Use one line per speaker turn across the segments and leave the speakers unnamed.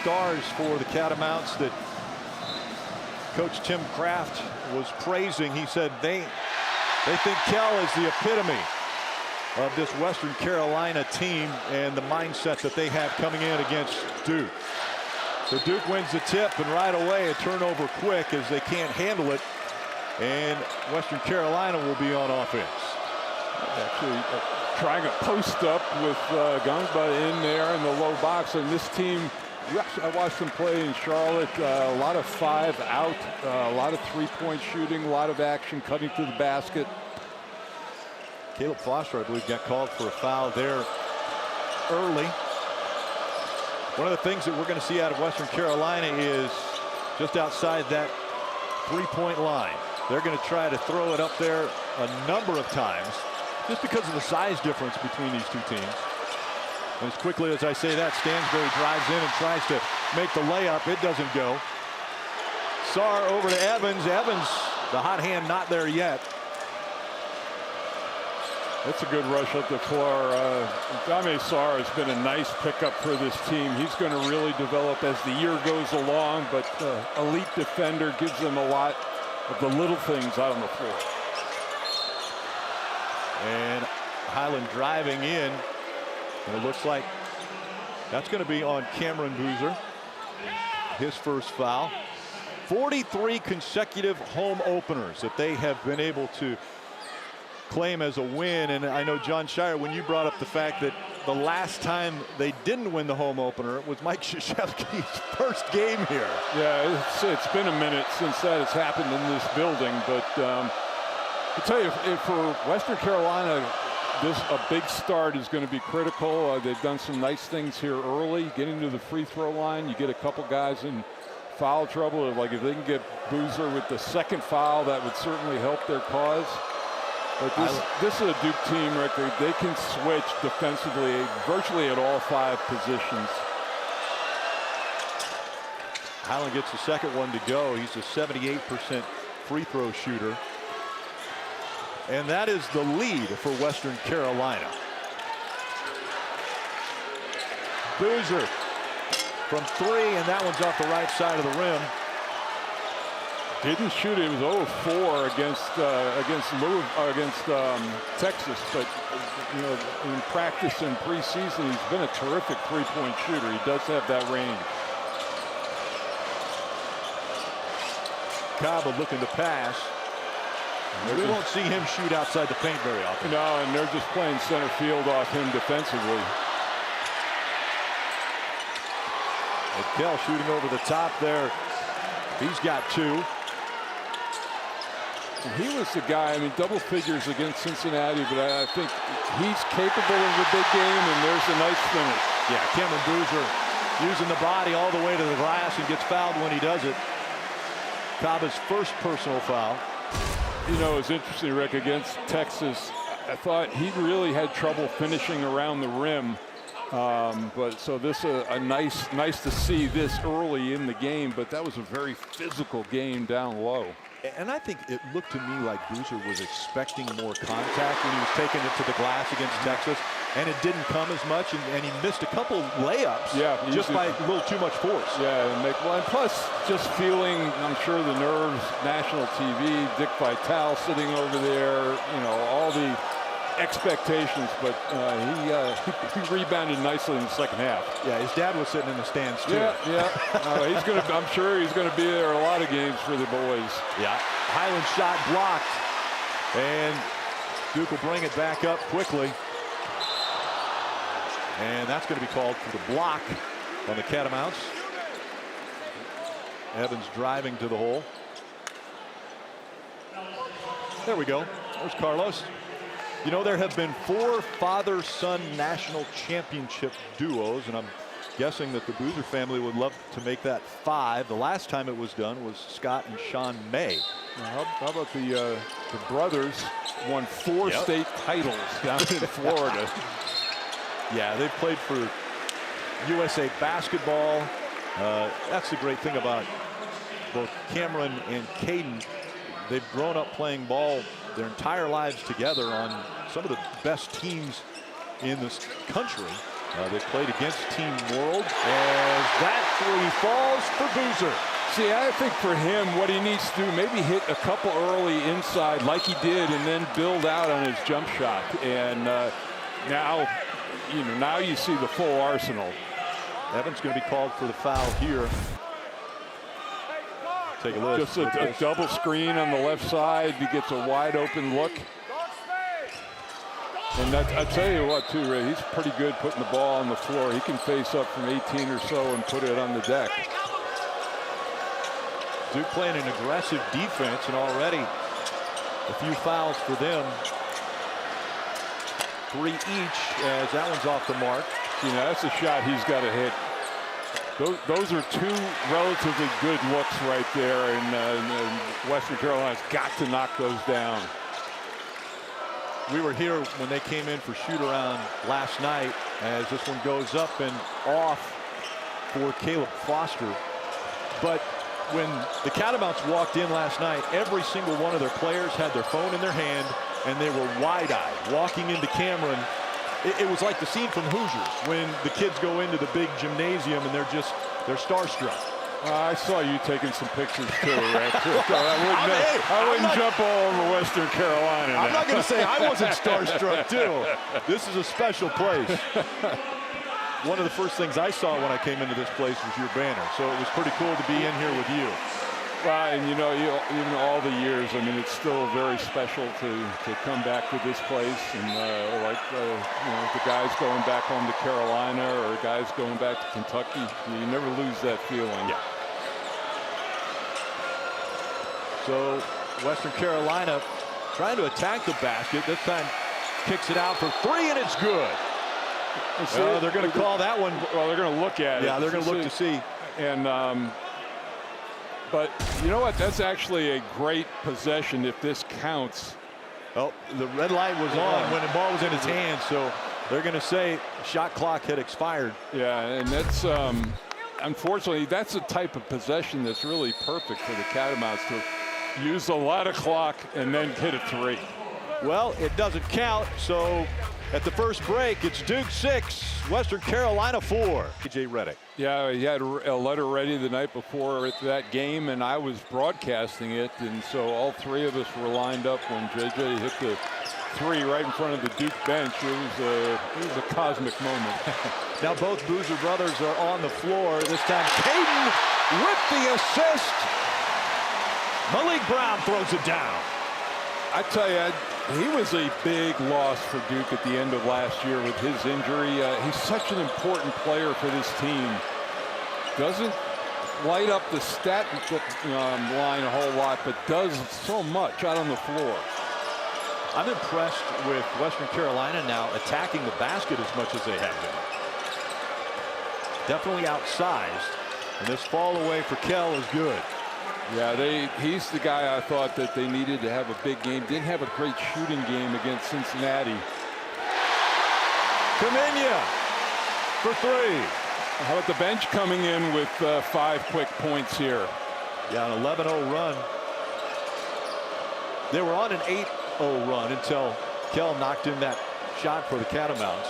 stars for the Catamounts that Coach Tim Kraft was praising. He said they think Kell is the epitome of this Western Carolina team and the mindset that they have coming in against Duke. So Duke wins the tip, and right away a turnover quick as they can't handle it, and Western Carolina will be on offense.
Actually trying to post up with Gangba in there in the low box, and this team, I watched them play in Charlotte, a lot of 5 out, a lot of 3-point shooting, a lot of action cutting to the basket.
Caleb Foster, I believe, got called for a foul there early. One of the things that we're going to see out of Western Carolina is just outside that 3-point line. They're going to try to throw it up there a number of times just because of the size difference between these two teams. And as quickly as I say that, Stansbury drives in and tries to make the layup. It doesn't go. Sarr over to Evans. Evans, the hot hand, not there yet.
That's a good rush up the floor. Jaime Sarr has been a nice pickup for this team. He's going to really develop as the year goes along, but elite defender, gives them a lot of the little things out on the floor.
And Highland driving in, and it looks like that's going to be on Cameron Boozer, his first foul. 43 consecutive home openers that they have been able to claim as a win. And I know, John Shire, when you brought up the fact that the last time they didn't win the home opener was Mike Krzyzewski's first game here.
Yeah, it's been a minute since that has happened in this building, but I tell you, for Western Carolina, a big start is going to be critical. They've done some nice things here early, getting to the free throw line. You get a couple guys in foul trouble. Like if they can get Boozer with the second foul, that would certainly help their cause. But this is a Duke team, Rick. They can switch defensively virtually at all 5 positions.
Highland gets the second one to go. He's a 78% free throw shooter. And that is the lead for Western Carolina. Boozer from 3, and that one's off the right side of the rim.
Didn't shoot it. It was 0-4 against Texas, but you know, in practice and preseason, he's been a terrific 3-point shooter. He does have that range.
Kaba looking to pass. We won't see him shoot outside the paint very often.
No, and they're just playing center field off him defensively.
And Kell shooting over the top there. He's got 2.
And he was the guy, I mean, double figures against Cincinnati, but I think he's capable of a big game, and there's a nice finish.
Yeah, Cameron Boozer using the body all the way to the glass and gets fouled when he does it. Kaba's first personal foul.
You know, it's interesting, Rick, against Texas, I thought he really had trouble finishing around the rim. But so this a nice to see this early in the game, but that was a very physical game down low.
And I think it looked to me like Boozer was expecting more contact when he was taking it to the glass against Texas, and it didn't come as much, and he missed a couple layups just by a little too much force.
Yeah, and plus just feeling, I'm sure, the nerves, national TV, Dick Vitale sitting over there, you know, all the expectations, but he rebounded nicely in the second half.
Yeah, his dad was sitting in the stands too.
Yeah. I'm sure he's gonna be there a lot of games for the boys.
Yeah, Highland shot blocked, and Duke will bring it back up quickly, and that's going to be called for the block on the Catamounts. Evans driving to the hole. There we go. There's Carlos. You know, there have been 4 father-son national championship duos, and I'm guessing that the Boozer family would love to make that 5. The last time it was done was Scott and Sean May.
Now, how about the brothers won 4 state titles down in Florida?
Yeah, they've played for USA Basketball. That's the great thing about both Cameron and Caden. They've grown up playing ball their entire lives together on some of the best teams in this country. They played against Team World as that three falls for Boozer.
See, I think for him, what he needs to do, maybe hit a couple early inside like he did, and then build out on his jump shot. And now you see the full arsenal.
Evans going to be called for the foul here. Take a look.
Just a double screen on the left side. He gets a wide open look. And I tell you what, too, Ray, he's pretty good putting the ball on the floor. He can face up from 18 or so and put it on the deck.
Duke playing an aggressive defense, and already a few fouls for them. 3 each as that one's off the mark.
That's a shot he's got to hit. Those are 2 relatively good looks right there, and Western Carolina's got to knock those down.
We were here when they came in for shoot-around last night as this one goes up and off for Caleb Foster. But when the Catamounts walked in last night, every single one of their players had their phone in their hand, and they were wide-eyed walking into Cameron. It was like the scene from Hoosiers when the kids go into the big gymnasium and they're starstruck.
I saw you taking some pictures too, Rick. I wouldn't jump all over Western Carolina.
I'm not going to say I wasn't starstruck too. This is a special place. One of the first things I saw when I came into this place was your banner, so it was pretty cool to be in here with you.
Well, and even all the years, I mean, it's still very special to come back to this place, and the guys going back home to Carolina or guys going back to Kentucky, you never lose that feeling.
Yeah. So Western Carolina trying to attack the basket. This time kicks it out for 3, and it's good. They're going to call that one.
Well, they're going to look at it.
Yeah, they're going to look to see.
And but you know what? That's actually a great possession if this counts.
Oh, the red light was on when the ball was in his hand, so they're going to say shot clock had expired.
Yeah, and that's unfortunately that's a type of possession that's really perfect for the Catamounts to use a lot of clock and then hit a 3.
Well, it doesn't count, so at the first break, it's Duke 6, Western Carolina 4. J.J. Redick.
Yeah, he had a letter ready the night before that game, and I was broadcasting it, and so all 3 of us were lined up when J.J. hit the 3 right in front of the Duke bench. It was a cosmic moment.
Now both Boozer brothers are on the floor. This time, Caden with the assist. Malik Brown throws it down.
I tell you, he was a big loss for Duke at the end of last year with his injury. He's such an important player for this team. Doesn't light up the stat line a whole lot, but does so much out on the floor.
I'm impressed with Western Carolina now attacking the basket as much as they have been. Definitely outsized, and this fall away for Kell is good.
Yeah, he's the guy I thought that they needed to have a big game. Didn't have a great shooting game against Cincinnati.
Kaminya for 3.
How about the bench coming in with 5 quick points here?
Yeah, an 11-0 run. They were on an 8-0 run until Kell knocked in that shot for the Catamounts.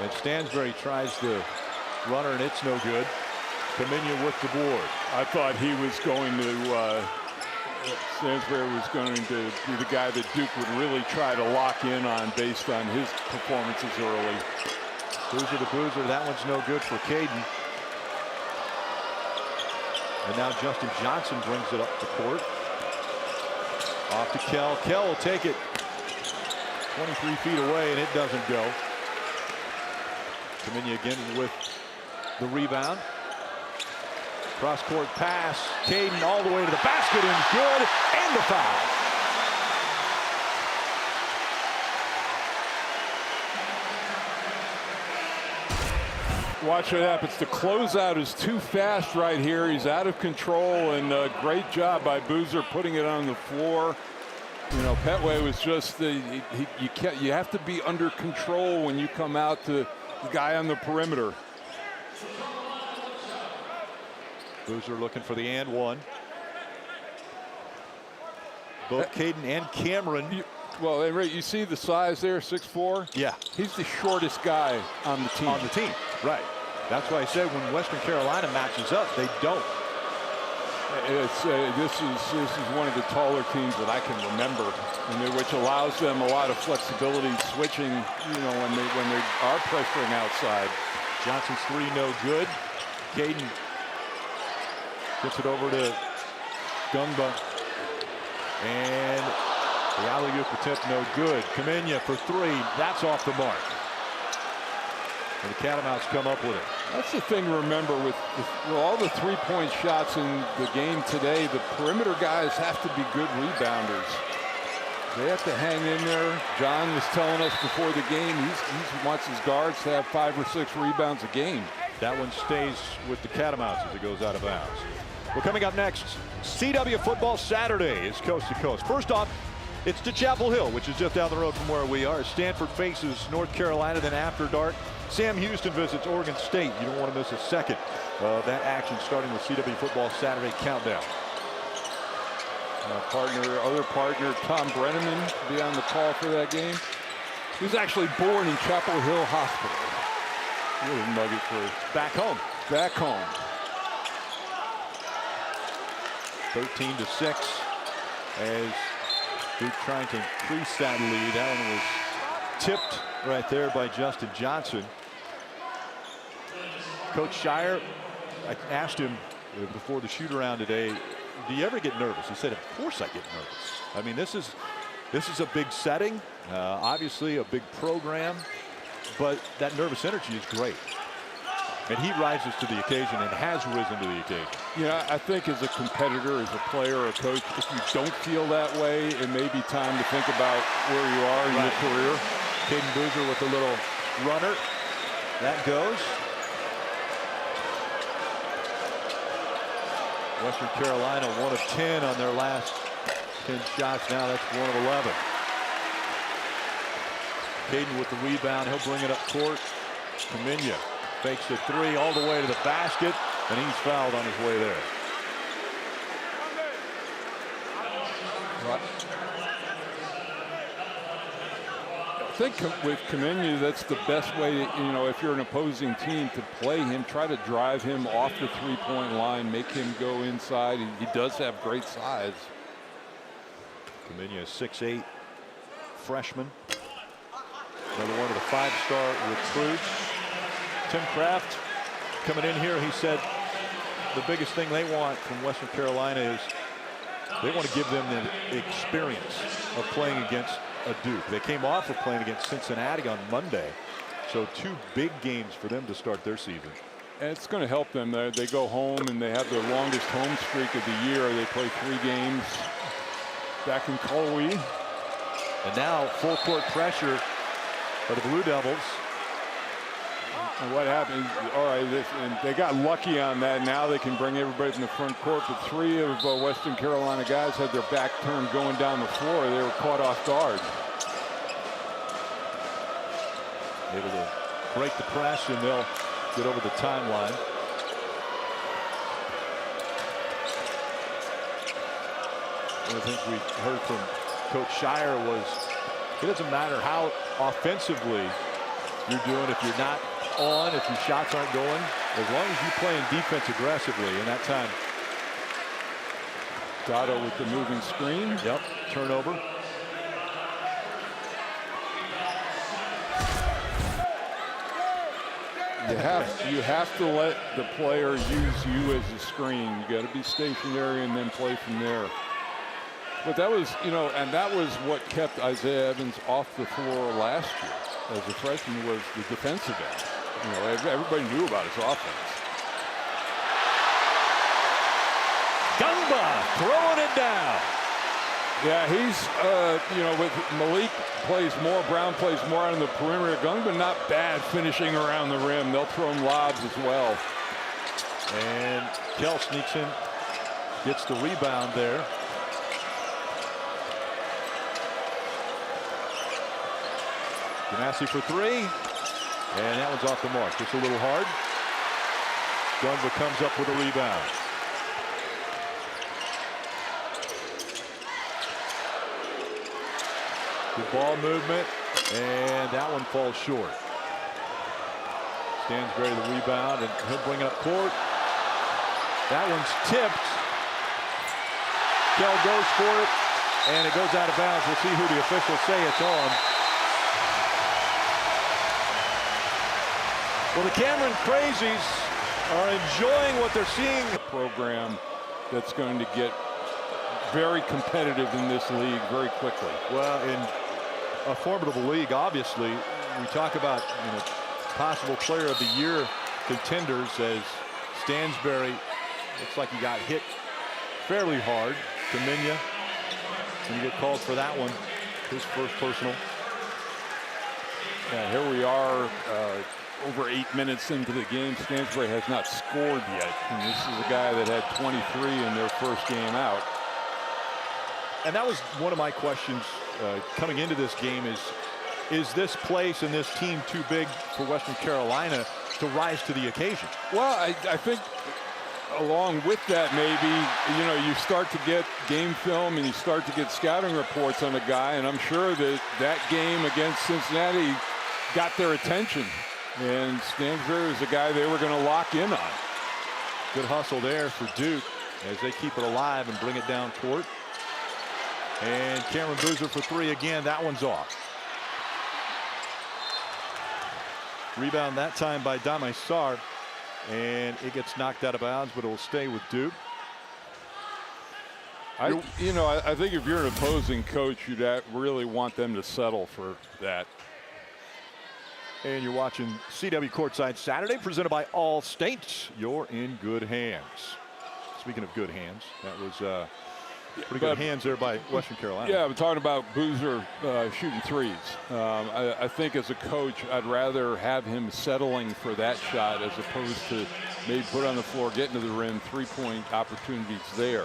And Stansbury tries the runner, and it's no good. Kaminya with the board.
I thought he was going to, Stansbury was going to be the guy that Duke would really try to lock in on based on his performances early.
Boozer to Boozer. That one's no good for Caden. And now Justin Johnson brings it up the court. Off to Kell. Kell will take it 23 feet away, and it doesn't go. Kaminya again with the rebound. Cross-court pass. Caden all the way to the basket, and good, and the foul.
Watch what happens. The closeout is too fast right here. He's out of control, and a great job by Boozer putting it on the floor. You know, Petway was just you have to be under control when you come out to the guy on the perimeter.
Boozer looking for the and one. Both Caden and Cameron
Well, and Ray, you see the size there, 6'4"?
Yeah.
He's the shortest guy on the team.
On the team, right. That's why I said when Western Carolina matches up, they don't.
This is one of the taller teams that I can remember, which allows them a lot of flexibility switching, when they are pressuring outside.
Johnson's three, no good. Caden gets it over to Gungba. And the alley-oop attempt, no good. Kamenya for three. That's off the mark. And the Catamounts come up with it.
That's the thing to remember with all the three-point shots in the game today. The perimeter guys have to be good rebounders. They have to hang in there. John was telling us before the game he wants his guards to have 5 or 6 rebounds a game.
That one stays with the Catamounts as it goes out of bounds. Well, coming up next, CW Football Saturday is coast to coast. First off, it's to Chapel Hill, which is just down the road from where we are. Stanford faces North Carolina. Then after dark, Sam Houston visits Oregon State. You don't want to miss a second of that action, starting with CW Football Saturday Countdown.
Other partner, Tom Brenneman, will be on the call for that game. He was actually born in Chapel Hill Hospital. Really nugget for
Back home.
back home.
13-6 as Duke trying to increase that lead. That one was tipped right there by Justin Johnson. Coach Shire, I asked him before the shoot around today, do you ever get nervous? He said, of course I get nervous. I mean, this is a big setting, obviously a big program, but that nervous energy is great. And he rises to the occasion and has risen to the occasion.
Yeah, I think as a competitor, as a player or a coach, if you don't feel that way, it may be time to think about where you are in your career.
Caden Boozer with a little runner. That goes. Western Carolina 1 of 10 on their last 10 shots. Now that's 1 of 11. Caden with the rebound. He'll bring it up court. Kamenya fakes the three all the way to the basket, and he's fouled on his way there.
I think with Kamenya, that's the best way, if you're an opposing team, to play him, try to drive him off the three-point line, make him go inside. He does have great size.
Kamenya, 6'8", freshman. Another one of the 5-star recruits. Tim Kraft coming in here, he said the biggest thing they want from Western Carolina is they want to give them the experience of playing against a Duke. They came off of playing against Cincinnati on Monday, so 2 big games for them to start their season.
And it's going to help them. They go home and they have their longest home streak of the year. They play 3 games back in Colway.
And now full court pressure for the Blue Devils.
And what happened? All right, and they got lucky on that. Now they can bring everybody from the front court. But 3 of Western Carolina guys had their back turned going down the floor. They were caught off guard.
Able to break the press, and they'll get over the timeline. One of the things we heard from Coach Shire was it doesn't matter how offensively you're doing if you're not on, if your shots aren't going, as long as you're playing defense aggressively. And that time,
Dotto with the moving screen.
Yep, turnover.
You have to let the player use you as a screen. You got to be stationary and then play from there. But that was, and that was what kept Isaiah Evans off the floor last year as a freshman, was the defensive end. Everybody knew about his offense.
Gungba throwing it down.
Yeah, he's, with Malik plays more, Brown plays more out on the perimeter. Gungba not bad finishing around the rim. They'll throw him lobs as well.
And Kell sneaks in, gets the rebound there. Ganassi for 3. And that one's off the mark. Just a little hard. Gungba comes up with a rebound. Good ball movement, and that one falls short. Stansbury the rebound, and he'll bring it up court. That one's tipped. Kell goes for it, and it goes out of bounds. We'll see who the officials say it's on. Well, the Cameron Crazies are enjoying what they're seeing.
A program that's going to get very competitive in this league very quickly.
Well, in a formidable league, obviously, we talk about possible player of the year contenders as Stansbury looks like he got hit fairly hard. Kaminya, and you get called for that one, his first personal.
Yeah, here we are over 8 minutes into the game. Stansbury has not scored yet, and this is a guy that had 23 in their first game out.
And that was one of my questions coming into this game is this place and this team too big for Western Carolina to rise to the occasion?
Well, I think along with that, maybe, you start to get game film and you start to get scouting reports on a guy, and I'm sure that game against Cincinnati got their attention. And Stansbury was a guy they were going to lock in on.
Good hustle there for Duke as they keep it alive and bring it down court. And Cameron Boozer for three again. That one's off. Rebound that time by Dame Sarr. And it gets knocked out of bounds, but it will stay with Duke.
I think if you're an opposing coach, you'd really want them to settle for that.
And you're watching CW Courtside Saturday, presented by Allstate. You're in good hands. Speaking of good hands, that was pretty good hands there by Western Carolina.
Yeah, I'm talking about Boozer shooting threes. I think as a coach, I'd rather have him settling for that shot as opposed to maybe put on the floor, getting to the rim, three-point opportunities there.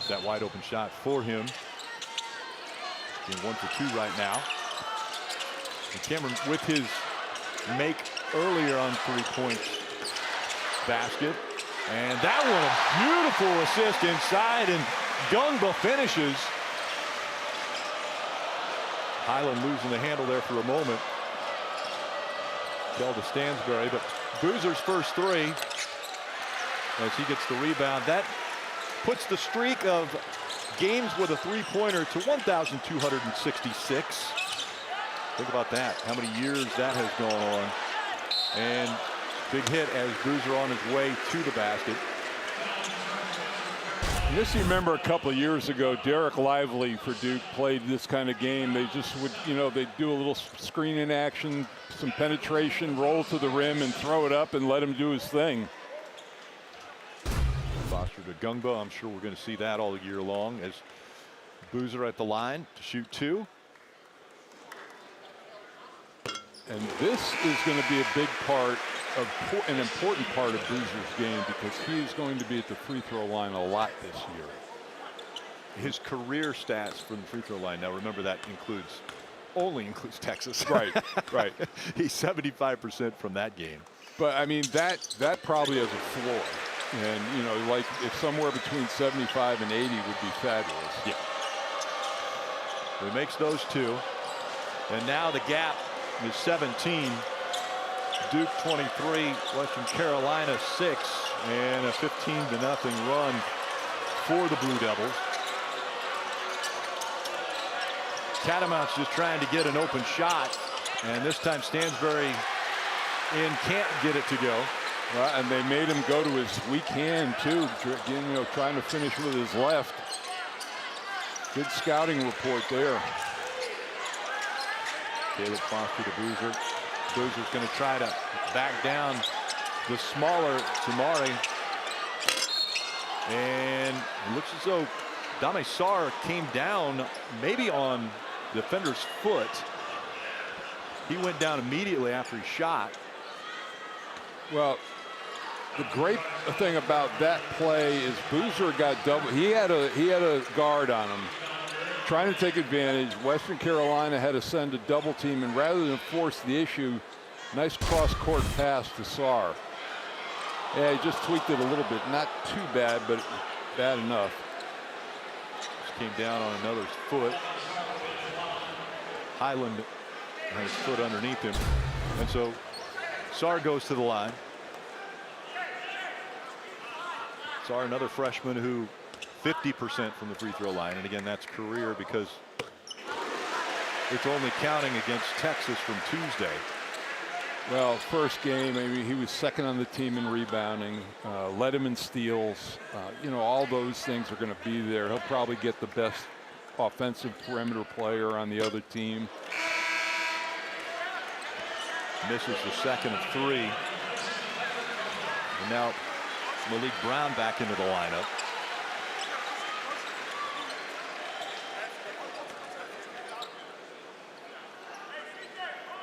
That wide open shot for him. Being 1 for 2 right now. And Cameron with his make earlier on 3-point basket. And that one, a beautiful assist inside, and Gungba finishes. Highland losing the handle there for a moment. Kell to Stansbury, but Boozer's first three as he gets the rebound. That puts the streak of games with a three-pointer to 1,266. Think about that, how many years that has gone on. And big hit as Boozer on his way to the basket.
And this, you remember a couple of years ago, Derek Lively for Duke played this kind of game. They just would, they'd do a little screening action, some penetration, roll to the rim and throw it up and let him do his thing.
Foster to Gungba. I'm sure we're going to see that all year long as Boozer at the line to shoot two.
And this is going to be a big part of an important part of Boozer's game because he is going to be at the free throw line a lot this year.
His career stats from the free throw line. Now remember that only includes Texas.
Right, right.
He's 75% from that game.
But I mean that probably has a floor. And like if somewhere between 75 and 80 would be fabulous.
Yeah. He makes those two. And now the gap is 17. Duke 23, Western Carolina 6, and a 15-0 run for the Blue Devils. Catamounts just trying to get an open shot, and this time Stansbury can't get it to go.
Well, and they made him go to his weak hand too, trying to finish with his left. Good scouting report there.
Caleb Foster to Boozer. Boozer's going to try to back down the smaller Tamari. And it looks as though Dame Sarr came down maybe on the defender's foot. He went down immediately after he shot.
Well, the great thing about that play is Boozer got double. He had a guard on him, trying to take advantage. Western Carolina had to send a double team, and rather than force the issue, nice cross-court pass to Sarr. Yeah, he just tweaked it a little bit. Not too bad, but bad enough.
Just came down on another's foot. Highland had his foot underneath him. And so Sarr goes to the line. Sarr, another freshman who 50% from the free throw line. And again, that's career because it's only counting against Texas from Tuesday.
Well, first game, I mean, he was second on the team in rebounding, led him in steals. You know, all those things are going to be there. He'll probably get the best offensive perimeter player on the other team.
Misses the second of 3. And now Malik Brown back into the lineup.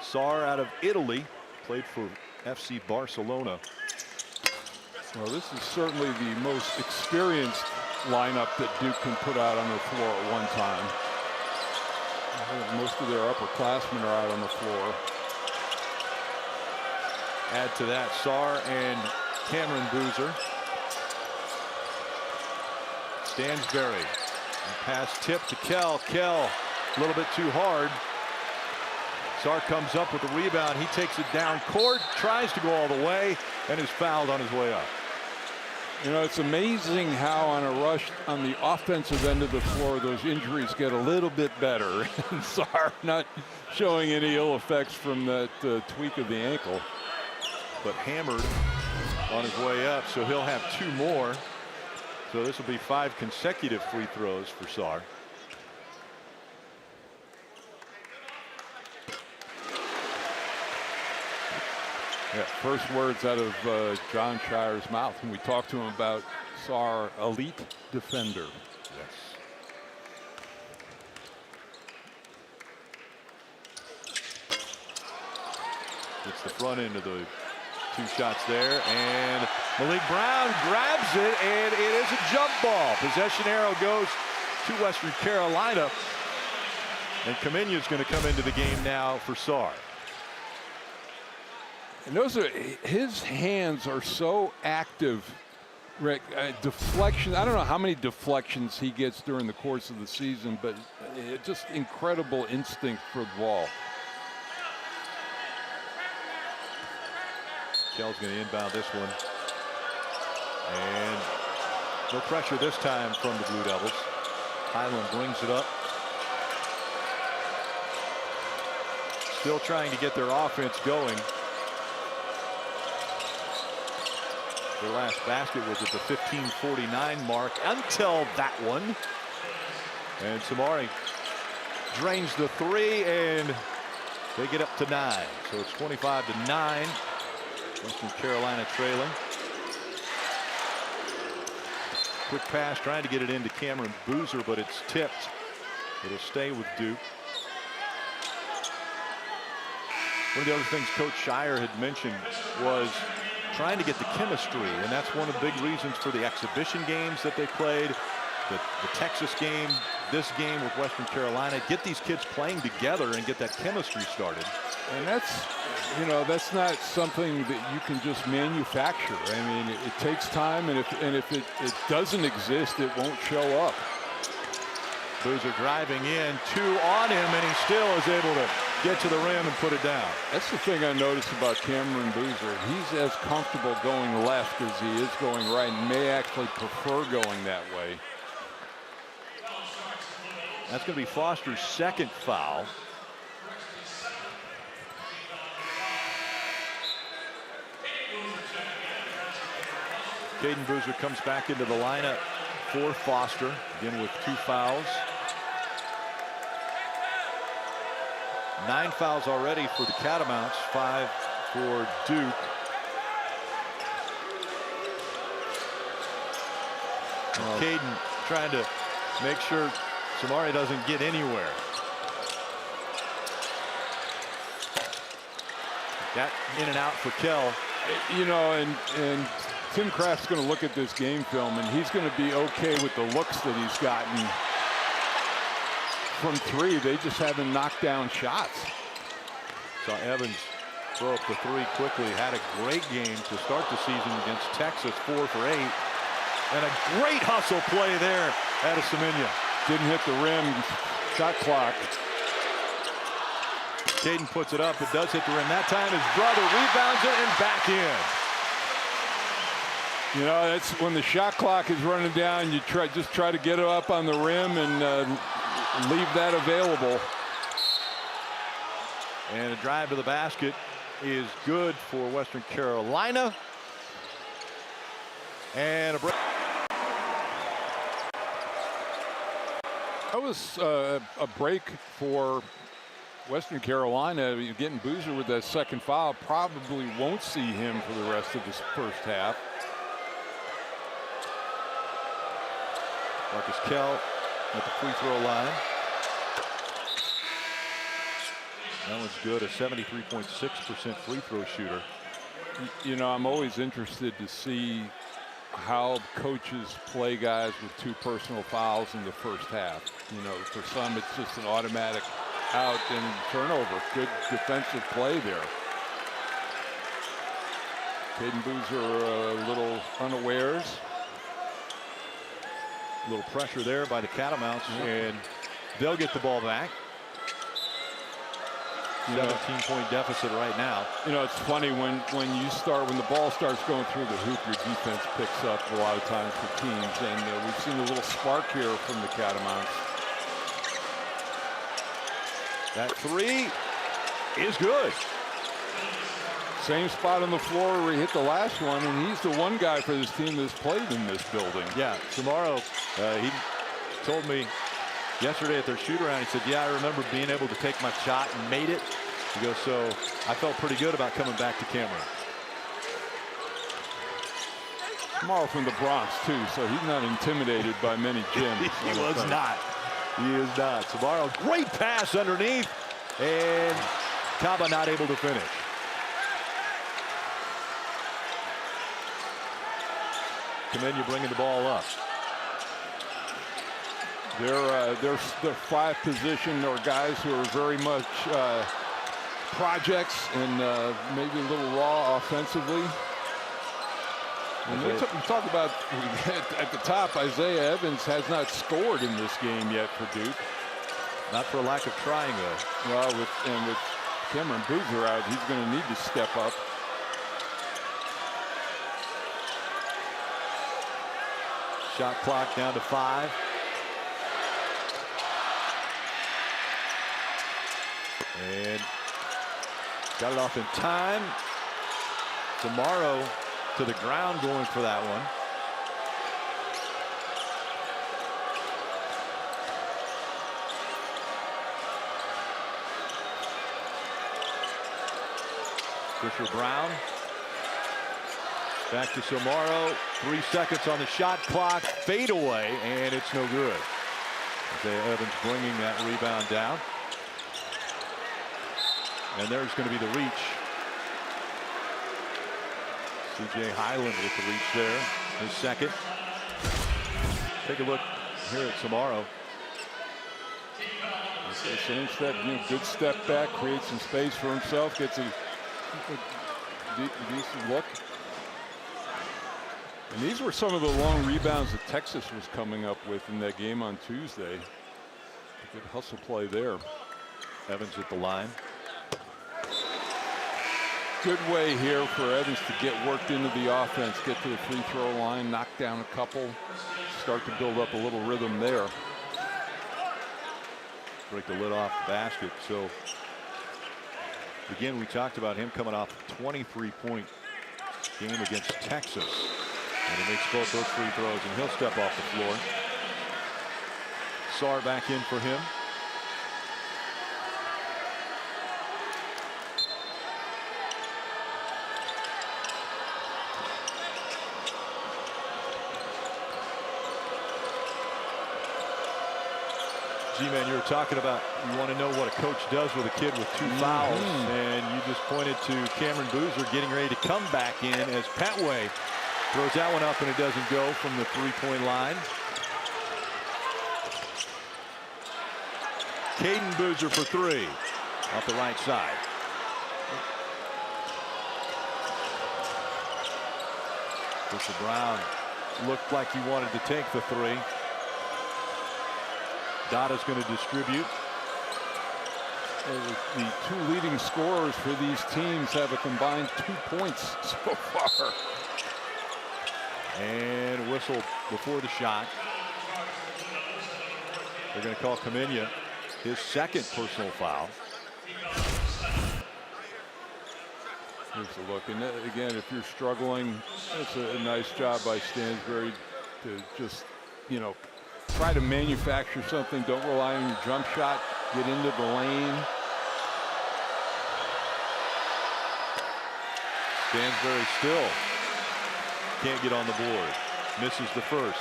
Sarr out of Italy, played for FC Barcelona.
Well, this is certainly the most experienced lineup that Duke can put out on the floor at one time. I think most of their upperclassmen are out on the floor.
Add to that Sarr and Cameron Boozer. Stansberry. And pass tip to Kell. Kell a little bit too hard. Sarr comes up with the rebound. He takes it down court, tries to go all the way, and is fouled on his way up.
You know, it's amazing how on a rush on the offensive end of the floor, those injuries get a little bit better. And Sarr not showing any ill effects from that tweak of the ankle.
But hammered on his way up, so he'll have 2 more. So this will be 5 consecutive free throws for Sarr.
Yeah, first words out of John Shire's mouth when we talked to him about Sarr, elite defender.
Yes. It's the front end of the 2 shots there, and Malik Brown grabs it, and it is a jump ball. Possession arrow goes to Western Carolina, and Kaminya is going to come into the game now for Sarr.
And those are, his hands are so active, Rick. Deflection, I don't know how many deflections he gets during the course of the season, but just incredible instinct for the ball.
Kell's going to inbound this one. And no pressure this time from the Blue Devils. Highland brings it up. Still trying to get their offense going. Their last basket was at the 15:49 mark until that one. And Samari drains the 3, and they get up to 9. So it's 25-9. Western Carolina trailing. Quick pass trying to get it into Cameron Boozer, but it's tipped. It'll stay with Duke. One of the other things Coach Shire had mentioned was trying to get the chemistry, and that's one of the big reasons for the exhibition games that they played, the Texas game, this game with Western Carolina. Get these kids playing together and get that chemistry started.
And that's, you know, that's not something that you can just manufacture. I mean, it takes time, and if it doesn't exist, it won't show up.
Boozer driving in, 2 on him, and he still is able to get to the rim and put it down.
That's the thing I noticed about Cameron Boozer. He's as comfortable going left as he is going right, and may actually prefer going that way.
That's going to be Foster's 2nd foul. Caden Boozer comes back into the lineup for Foster, again with 2 fouls. 9 fouls already for the Catamounts, 5 for Duke. Caden trying to make sure Samari doesn't get anywhere. That in and out for Kell.
You know, and Tim Kraft's going to look at this game film, and he's going to be okay with the looks that he's gotten from 3. They just haven't knocked down shots.
Saw Evans throw up the 3 quickly. Had a great game to start the season against Texas, 4 for 8. And a great hustle play there out of Semenya.
Didn't hit the rim. Shot clock.
Caden puts it up. It does hit the rim. That time his brother rebounds it and back in.
You know, that's when the shot clock is running down. You just try to get it up on the rim and leave that available.
And a drive to the basket is good for Western Carolina. And a break.
That was a break for Western Carolina. You're getting Boozer with that second foul. Probably won't see him for the rest of this first half.
Marcus Kell at the free throw line. That one's good, a 73.6% free throw shooter.
You know, I'm always interested to see how coaches play guys with 2 personal fouls in the first half. You know, for some it's just an automatic out and turnover. Good defensive play there. Caden Boozer a little unawares.
A little pressure there by the Catamounts, and they'll get the ball back. 17-point deficit right now.
You know, it's funny when the ball starts going through the hoop, your defense picks up a lot of times for teams, and we've seen a little spark here from the Catamounts.
That 3 is good.
Same spot on the floor where he hit the last one, and he's the one guy for this team that's played in this building.
Yeah, tomorrow he told me yesterday at their shoot-around, he said, yeah, I remember being able to take my shot and made it. He goes, so I felt pretty good about coming back to Cameron.
Tomorrow from the Bronx, too, so he's not intimidated by many gyms.
He was not. He is not. Tomorrow, great pass underneath, and Kaba not able to finish. Kamenya bringing the ball up.
Their 5 position are guys who are very much projects and maybe a little raw offensively. And we talk about at the top, Isaiah Evans has not scored in this game yet for Duke.
Not for a lack of trying, though.
Well, with Cameron Boozer out, he's going to need to step up.
Shot clock down to 5. And got it off in time. Tomorrow to the ground going for that one. Fisher Brown. Back to Samaro. 3 seconds on the shot clock. Fade away, and it's no good. Isaiah Evans bringing that rebound down. And there's going to be the reach. C.J. Highland with the reach there. His second. Take a look here at Samaro.
Same step, good step back, creates some space for himself, gets a decent look. And these were some of the long rebounds that Texas was coming up with in that game on Tuesday. Good hustle play there.
Evans at the line.
Good way here for Evans to get worked into the offense, get to the free throw line, knock down a couple, start to build up a little rhythm there.
Break the lid off the basket. So again, we talked about him coming off a 23-point game against Texas. And he makes both those free throws, and he'll step off the floor. Sarr back in for him. G-Man, you were talking about you want to know what a coach does with a kid with 2 fouls, and you just pointed to Cameron Boozer getting ready to come back in as Petway throws that one up, and it doesn't go from the 3-point line. Caden Boozer for 3 off the right side. Fisher Brown looked like he wanted to take the 3. Dada's going to distribute.
The two leading scorers for these teams have a combined 2 points so far.
And whistle before the shot. They're going to call Kaminya his second personal foul.
Here's a look. And again, if you're struggling, it's a nice job by Stansbury to just, you know, try to manufacture something. Don't rely on your jump shot. Get into the lane.
Stansbury still can't get on the board. Misses the first.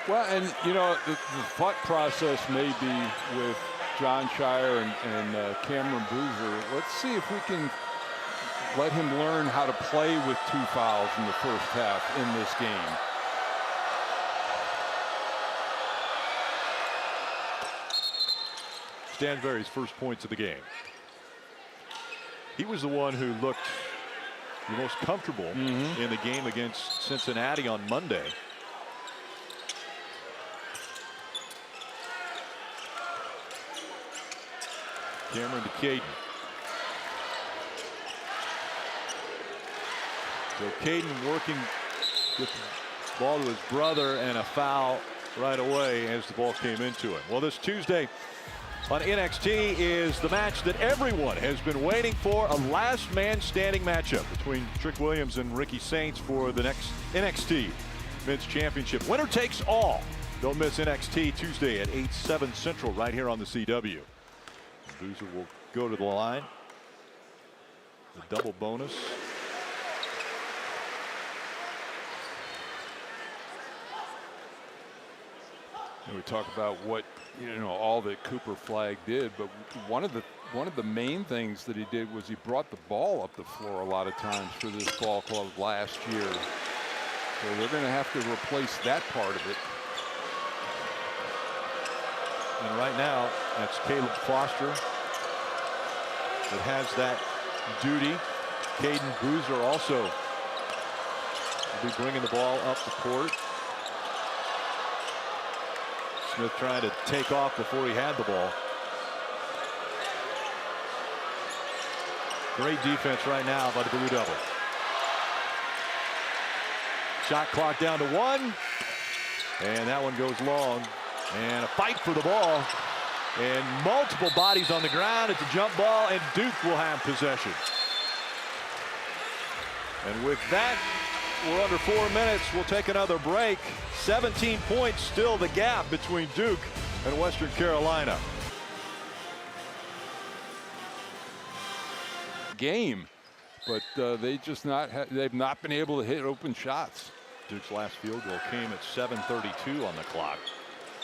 Well, and, you know, the thought process may be with Jon Scheyer and Cameron Boozer. Let's see if we can let him learn how to play with 2 fouls in the first half in this game.
Stansbury's first points of the game. He was the one who looked the most comfortable in the game against Cincinnati on Monday. Cameron to Caden. So Caden working with the ball to his brother, and a foul right away as the ball came into him. Well, this Tuesday on NXT is the match that everyone has been waiting for, a last man standing matchup between Trick Williams and Ricky Saints for the next NXT Men's Championship. Winner takes all. Don't miss NXT Tuesday at 8/7 Central right here on the CW. Boozer will go to the line. The double bonus.
And we talk about what, you know, all that Cooper Flagg did, but one of the main things that he did was he brought the ball up the floor a lot of times for this ball club last year. So they're going to have to replace that part of it.
And right now, that's Caleb Foster that has that duty. Caden Boozer also will be bringing the ball up the court. Smith trying to take off before he had the ball. Great defense right now by the Blue Devils. Shot clock down to 1. And that one goes long. And a fight for the ball. And multiple bodies on the ground. It's a jump ball, and Duke will have possession. And with that, we're under 4 minutes. We'll take another break. 17 points still the gap between Duke and Western Carolina.
Game, but they've not been able to hit open shots.
Duke's last field goal came at 7:32 on the clock.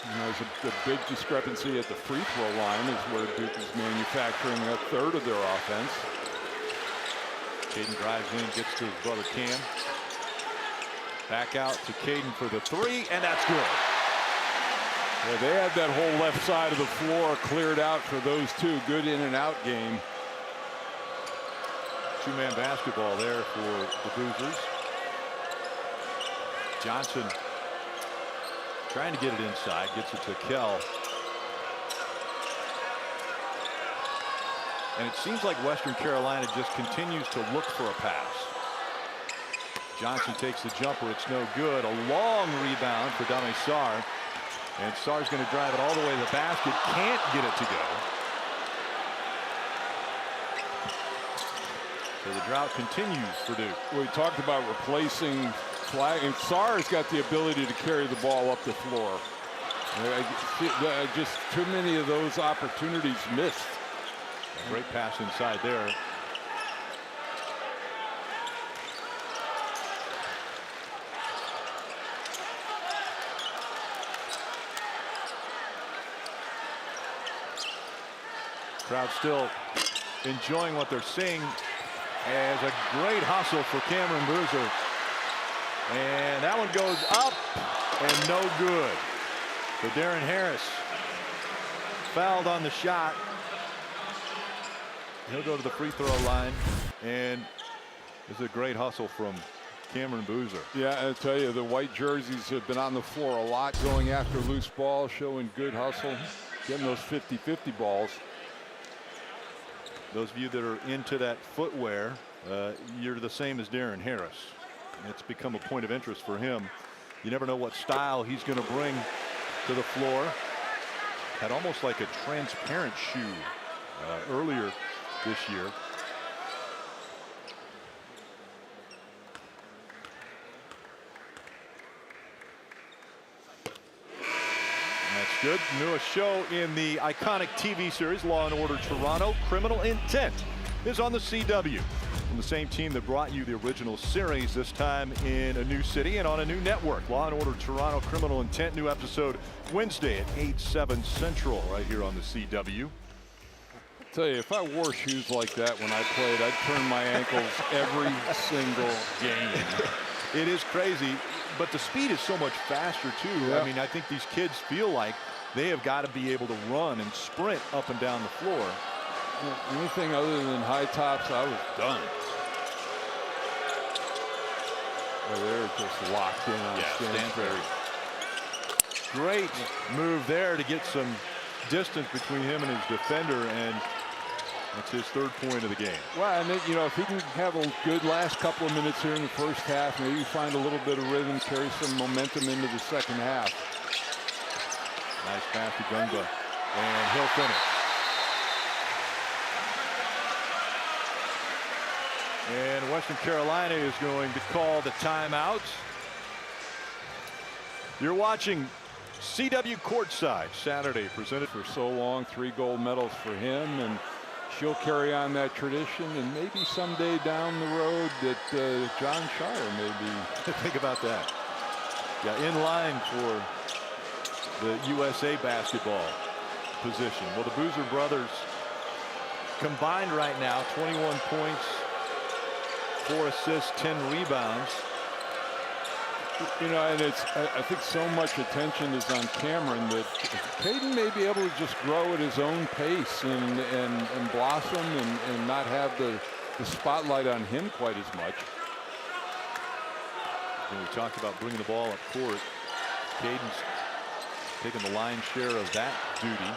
You know, there's a big discrepancy at the free throw line is where Duke is manufacturing a third of their offense.
Caden drives in, gets to his brother Cam. Back out to Caden for the 3, and that's good.
Yeah, they had that whole left side of the floor cleared out for those two. Good in and out game.
Two-man basketball there for the Boozers. Johnson trying to get it inside, gets it to Kell. And it seems like Western Carolina just continues to look for a pass. Johnson takes the jumper, it's no good. A long rebound for Dame Sarr. And Sarr's going to drive it all the way to the basket, can't get it to go. So the drought continues for Duke.
We talked about replacing Flagg, and Sarr's got the ability to carry the ball up the floor. Just too many of those opportunities missed.
Great pass inside there. Crowd still enjoying what they're seeing as a great hustle for Cameron Boozer. And that one goes up and no good. So Darren Harris fouled on the shot. He'll go to the free throw line, and this is a great hustle from Cameron Boozer.
Yeah, I tell you, the white jerseys have been on the floor a lot, going after loose ball, showing good hustle. getting those 50-50 balls.
Those of you that are into that footwear, you're the same as Darren Harris. It's become a point of interest for him. You never know what style he's going to bring to the floor. Had almost like a transparent shoe earlier this year. That's good. Newest show in the iconic TV series Law & Order Toronto, Criminal Intent, is on the CW. From the same team that brought you the original series, this time in a new city and on a new network. Law & Order Toronto, Criminal Intent, new episode Wednesday at 8/7 Central right here on the CW.
I'll tell you, if I wore shoes like that when I played, I'd turn my ankles every single game.
It is crazy, but the speed is so much faster too.
Yeah.
I mean, I think these kids feel like they have got to be able to run and sprint up and down the floor.
Anything other than high tops, I was done. Oh, they're just locked in on Stansbury.
Great move there to get some distance between him and his defender, and that's his third point of the game.
Well, and you know, if he can have a good last couple of minutes here in the first half, maybe find a little bit of rhythm, carry some momentum into the second half.
Nice pass to Gungba, and he'll finish. And Western Carolina is going to call the timeout. You're watching CW Courtside Saturday, presented
For so long, 3 gold medals for him, and she'll carry on that tradition, and maybe someday down the road that John Shire may be.
Think about that. Yeah, in line for the USA basketball position. Well, the Boozer brothers combined right now, 21 points, 4 assists, 10 rebounds.
You know, and it's, I think so much attention is on Cameron that Caden may be able to just grow at his own pace and blossom and not have the spotlight on him quite as much.
And we talked about bringing the ball up court. Caden's taking the lion's share of that duty,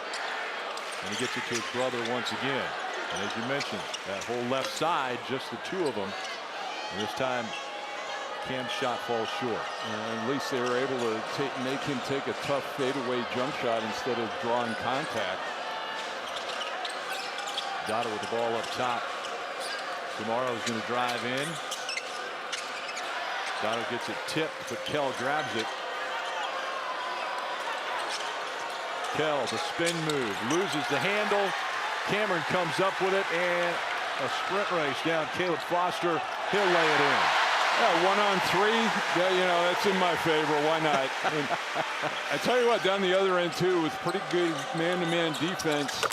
and he gets it to his brother once again. And as you mentioned, that whole left side, just the two of them. And this time, Cam's shot falls short.
At least they were able to make him take a tough fadeaway jump shot instead of drawing contact.
Dotto with the ball up top. Tomorrow's going to drive in. Dotto gets it tipped, but Kell grabs it. Kell, the spin move, loses the handle. Cameron comes up with it, and a sprint race down. Caleb Foster, he'll lay it in.
Yeah, 1-on-3, yeah, you know, that's in my favor. Why not? And I tell you what, down the other end, too, with pretty good man-to-man defense.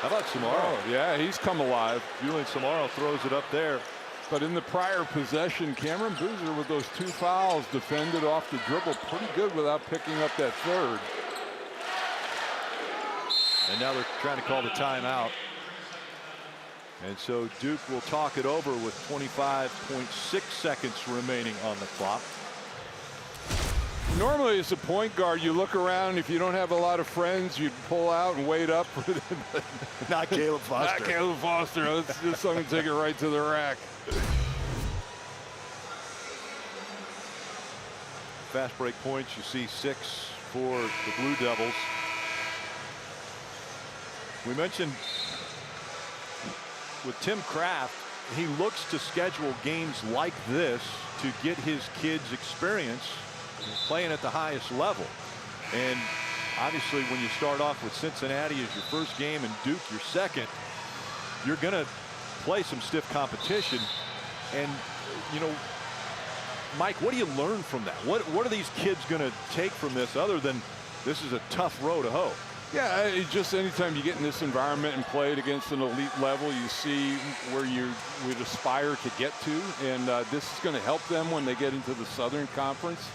How about Samaro?
Oh, yeah, he's come alive.
Julian Samaro throws it up there.
But in the prior possession, Cameron Boozer with those 2 fouls defended off the dribble pretty good without picking up that third.
And now they're trying to call the timeout. And so Duke will talk it over with 25.6 seconds remaining on the clock.
Normally, as a point guard, you look around. If you don't have a lot of friends, you pull out and wait up.
Not Caleb Foster.
Not Caleb Foster. Let's just someone take it right to the rack.
Fast break points, you see 6 for the Blue Devils. We mentioned with Tim Kraft, he looks to schedule games like this to get his kids experience playing at the highest level. And obviously when you start off with Cincinnati as your first game and Duke your second, you're going to play some stiff competition. And, you know, Mike, what do you learn from that? What are these kids going to take from this other than this is a tough row to hoe?
Yeah, it's just anytime you get in this environment and play it against an elite level, you see where you would aspire to get to. And this is going to help them when they get into the Southern Conference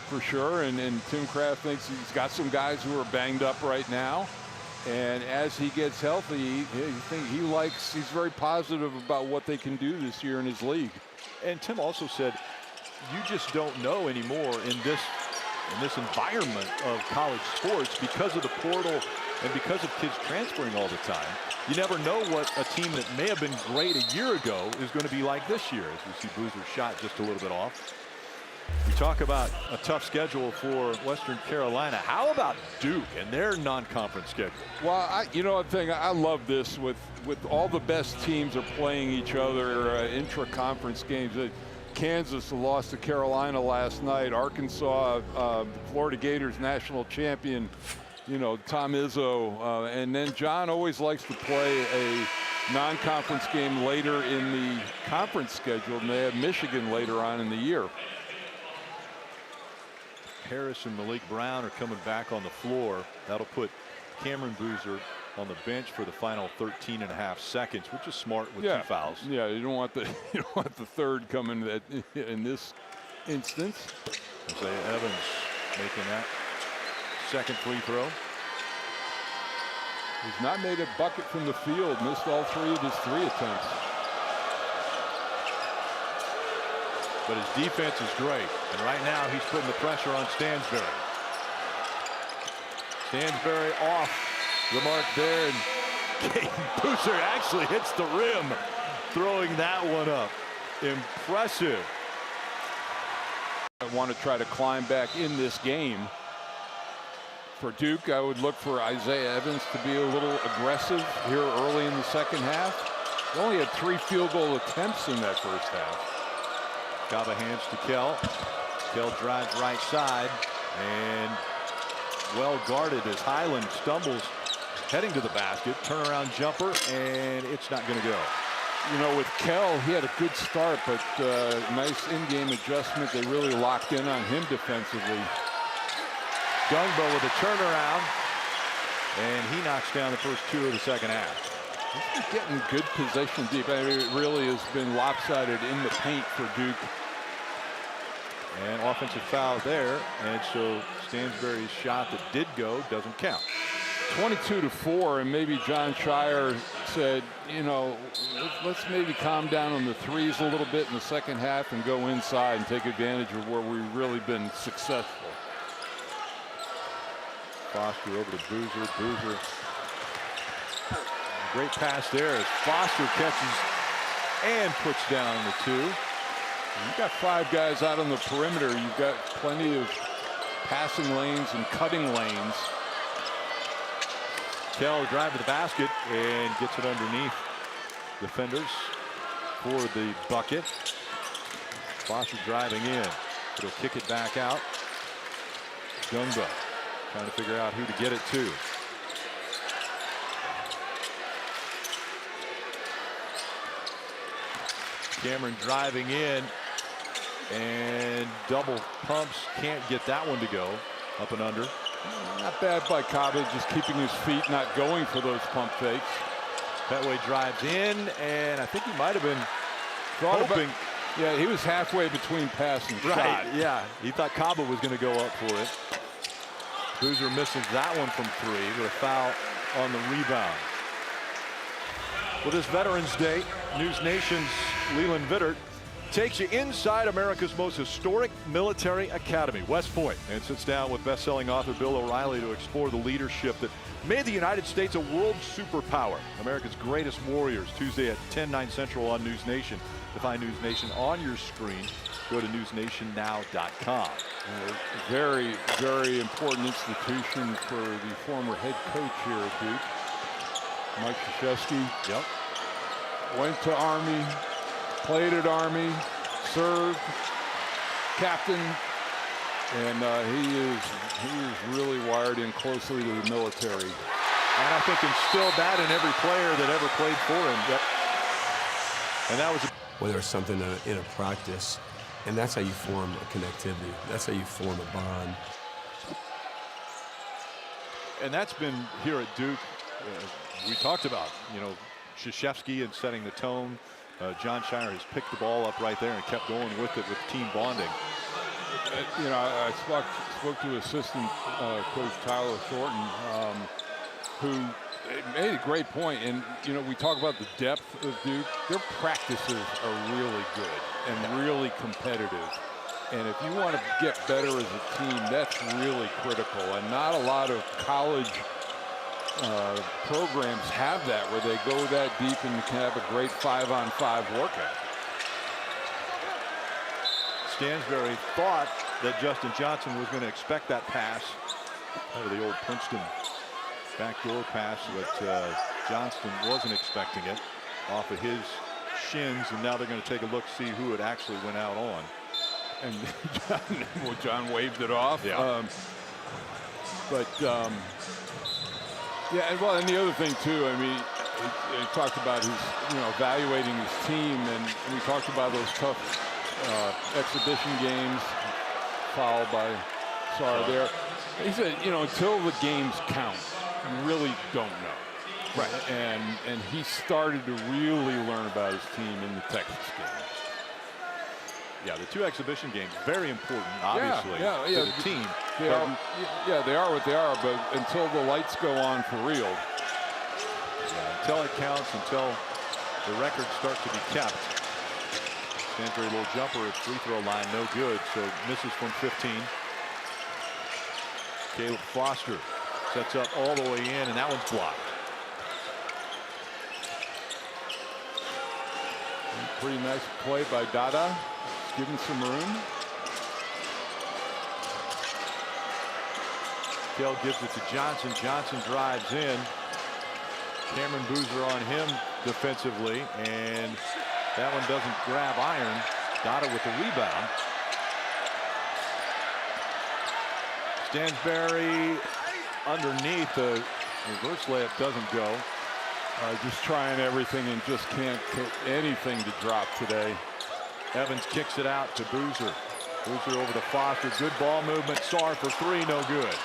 for sure. And Tim Kraft thinks he's got some guys who are banged up right now. And as he gets healthy, he's very positive about what they can do this year in his league.
And Tim also said, you just don't know anymore in this in this environment of college sports, because of the portal and because of kids transferring all the time, you never know what a team that may have been great a year ago is going to be like this year, as we see Boozer's shot just a little bit off. We talk about a tough schedule for Western Carolina. How about Duke and their non-conference schedule?
Well, you know, I love this with all the best teams are playing each other intra-conference games. Kansas lost to Carolina last night. Arkansas, Florida Gators national champion, you know, Tom Izzo. And then John always likes to play a non-conference game later in the conference schedule, and they have Michigan later on in the year.
Harris and Malik Brown are coming back on the floor. That'll put Cameron Boozer on the bench for the final 13.5 seconds, which is smart with 2 fouls.
Yeah, you don't want the third coming in this instance.
Isaiah Evans making that second free throw.
He's not made a bucket from the field, missed all 3 of his 3 attempts.
But his defense is great. And right now he's putting the pressure on Stansbury. Stansbury off the mark there. And Caden Boozer actually hits the rim, throwing that one up. Impressive.
I want to try to climb back in this game. For Duke, I would look for Isaiah Evans to be a little aggressive here early in the second half. They only had 3 field goal attempts in that first half.
Kaba hands to Kell. Kell drives right side and well guarded as Highland stumbles heading to the basket. Turnaround jumper, and it's not going to go.
You know, with Kell, he had a good start, but nice in-game adjustment. They really locked in on him defensively.
Gungbo with a turnaround, and he knocks down the first 2 of the second half.
He's been getting good possession deep. I mean, it really has been lopsided in the paint for Duke.
And offensive foul there, and so Stansbury's shot that did go doesn't count.
22-4, and maybe John Shire said, you know, let's maybe calm down on the threes a little bit in the second half and go inside and take advantage of where we've really been successful.
Foster over to Boozer. Boozer. Great pass there as Foster catches and puts down the 2.
You've got 5 guys out on the perimeter. You've got plenty of passing lanes and cutting lanes.
Kell drive to the basket and gets it underneath defenders for the bucket. Foster driving in. It'll kick it back out. Gungbo trying to figure out who to get it to. Cameron driving in and double pumps, can't get that one to go. Up and under.
Not bad by Kaba, just keeping his feet, not going for those pump fakes.
Petway drives in, and I think he might have been hoping.
Yeah, he was halfway between pass and shot.
Right, yeah. He thought Kaba was going to go up for it. Boozer misses that one from 3 with a foul on the rebound. Well, this Veterans Day, News Nation's Leland Vittert takes you inside America's most historic military academy, West Point, and sits down with best-selling author Bill O'Reilly to explore the leadership that made the United States a world superpower. America's Greatest Warriors, Tuesday at 10, 9 Central on News Nation. To find News Nation on your screen, go to newsnationnow.com.
Very, very important institution for the former head coach here at Duke, Mike Krzyzewski.
Yep.
Went to Army, played at Army, served, captain, and he is really wired in closely to the military.
And I think instilled that in every player that ever played for him. Yep. And that was
whether it's something in a practice, and that's how you form a connectivity. That's how you form a bond.
And that's been here at Duke. We talked about, you know, Krzyzewski and setting the tone. John Shire has picked the ball up right there and kept going with it with team bonding.
You know, I spoke to assistant coach Tyler Thornton, who made a great point. And, you know, we talk about the depth of Duke. Their practices are really good and really competitive. And if you want to get better as a team, that's really critical. And not a lot of college programs have that, where they go that deep and can have a great 5-on-5 workout.
Stansbury thought that Justin Johnson was going to expect that pass out of the old Princeton backdoor pass, but Johnston wasn't expecting it off of his shins, and now they're going to take a look, see who it actually went out on.
And John waved it off.
Yeah.
Yeah, and well, and the other thing too, I mean, he talked about his, evaluating his team, and we talked about those tough exhibition games, fouled by Sarr there. He said, until the games count, you really don't know.
Right.
And he started to really learn about his team in the Texas game.
Yeah, the 2 exhibition games, very important, obviously, to the team.
They are what they are, but until the lights go on for real.
Yeah, until it counts, until the records start to be kept. Stansbury, little jumper at free throw line, no good, so misses from 15. Caleb Foster sets up all the way in, and that one's blocked.
Pretty nice play by Dada. Giving some room.
Kell gives it to Johnson. Johnson drives in. Cameron Boozer on him defensively, and that one doesn't grab iron. Dada with the rebound. Stansbury underneath. The reverse layup doesn't go.
Just trying everything and just can't get anything to drop today.
Evans kicks it out to Boozer. Boozer over to Foster. Good ball movement. Sarr for 3. No good.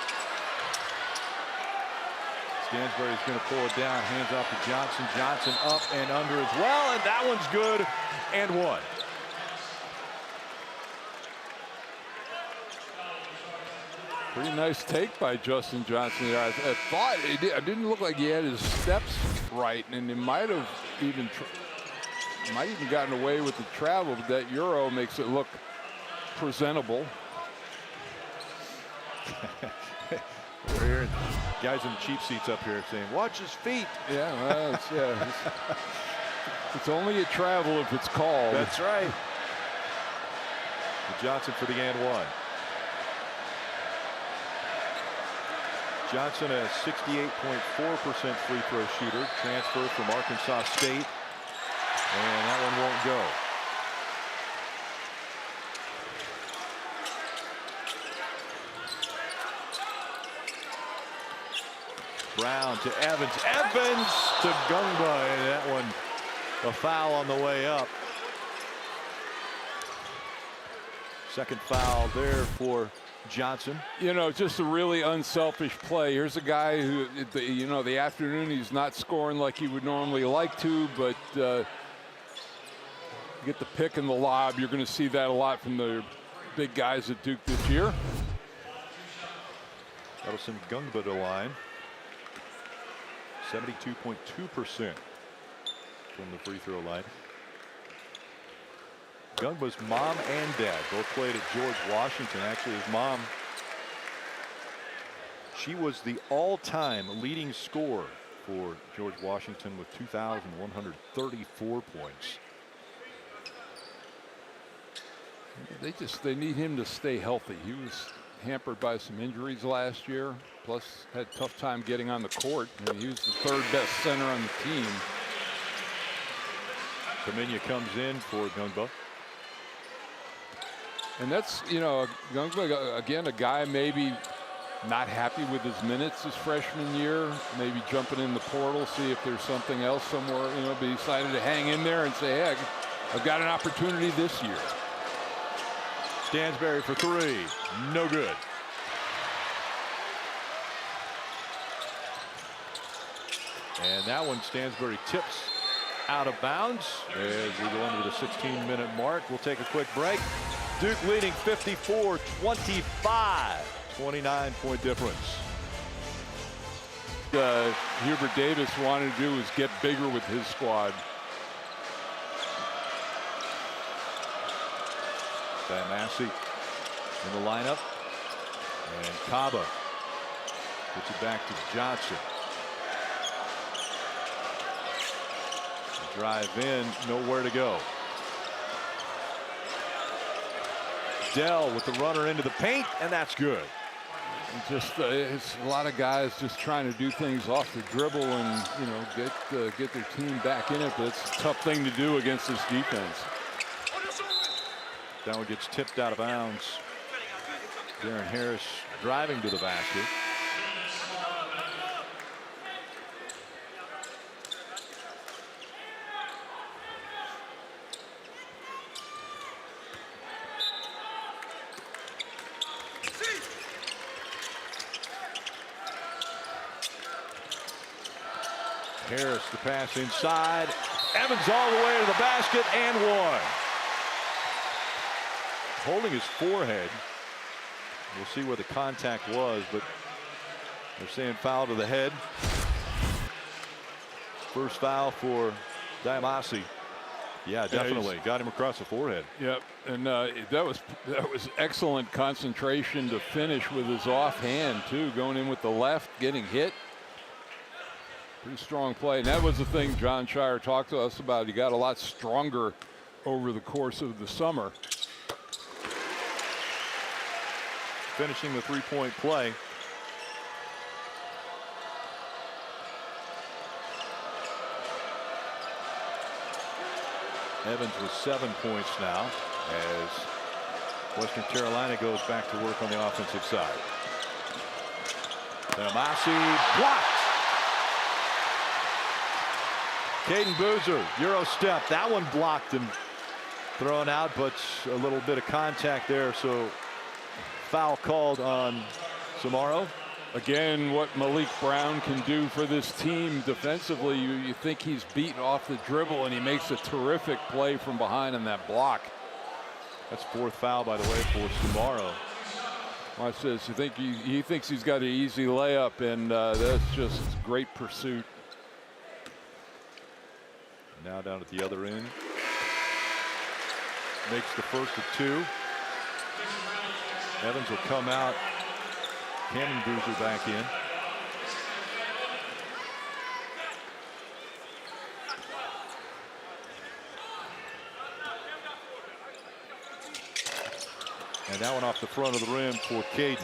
Stansbury's going to pull it down. Hands off to Johnson. Johnson up and under as well. And that one's good and 1.
Pretty nice take by Justin Johnson there. I thought it didn't look like he had his steps right, and it might have even gotten away with the travel, but that Euro makes it look presentable.
We're hearing guys in the cheap seats up here saying, watch his feet.
Yeah, well, it's only a travel if it's called.
That's right. Johnson for the and 1. Johnson, a 68.4% free throw shooter, transfer from Arkansas State, and that one won't go. Brown to Evans. Evans to Gungba, and that one a foul on the way up. Second foul there for Johnson.
Just a really unselfish play. Here's a guy who, the afternoon he's not scoring like he would normally like to, but get the pick and the lob. You're going to see that a lot from the big guys at Duke this year.
That'll send Gungba to line. 72.2% from the free throw line. Gungba's mom and dad both played at George Washington. Actually, his mom, she was the all-time leading scorer for George Washington with 2,134 points.
They need him to stay healthy. He was hampered by some injuries last year, plus had a tough time getting on the court. He was the 3rd best center on the team.
Kaminya comes in for Gungba.
And that's, Gungba, again, a guy maybe not happy with his minutes his freshman year, maybe jumping in the portal, see if there's something else somewhere, but he decided to hang in there and say, hey, I've got an opportunity this year.
Stansbury for 3. No good. And that one, Stansbury tips out of bounds as we go into the 16-minute mark. We'll take a quick break. Duke leading 54-25. 29-point difference.
Hubert Davis wanted to do was get bigger with his squad.
Van Massey in the lineup. And Kaba gets it back to Johnson. Drive in, nowhere to go. Dell with the runner into the paint, and that's good.
Just it's a lot of guys just trying to do things off the dribble and get their team back in it, but it's a tough thing to do against this defense.
That one gets tipped out of bounds. Darren Harris driving to the basket. Harris the pass inside. Evans all the way to the basket and one. Holding his forehead. We'll see where the contact was, but they're saying foul to the head. First foul for Diamasi. Yeah, definitely got him across the forehead.
Yep, and that was excellent concentration to finish with his offhand too, going in with the left, getting hit. Pretty strong play, and that was the thing John Shire talked to us about. He got a lot stronger over the course of the summer.
Finishing the three-point play. Evans with 7 points now as Western Carolina goes back to work on the offensive side. Diamasi blocked. Caden Boozer, Euro step. That one blocked and thrown out, but a little bit of contact there, so foul called on Samaro.
Again, what Malik Brown can do for this team defensively, you think he's beaten off the dribble, and he makes a terrific play from behind on that block.
That's fourth foul, by the way, for Samaro.
Watch this. You think he thinks he's got an easy layup, and that's just great pursuit.
Now down at the other end. Makes the first of two. Evans will come out. Cameron Boozer back in. And that one off the front of the rim for Caden.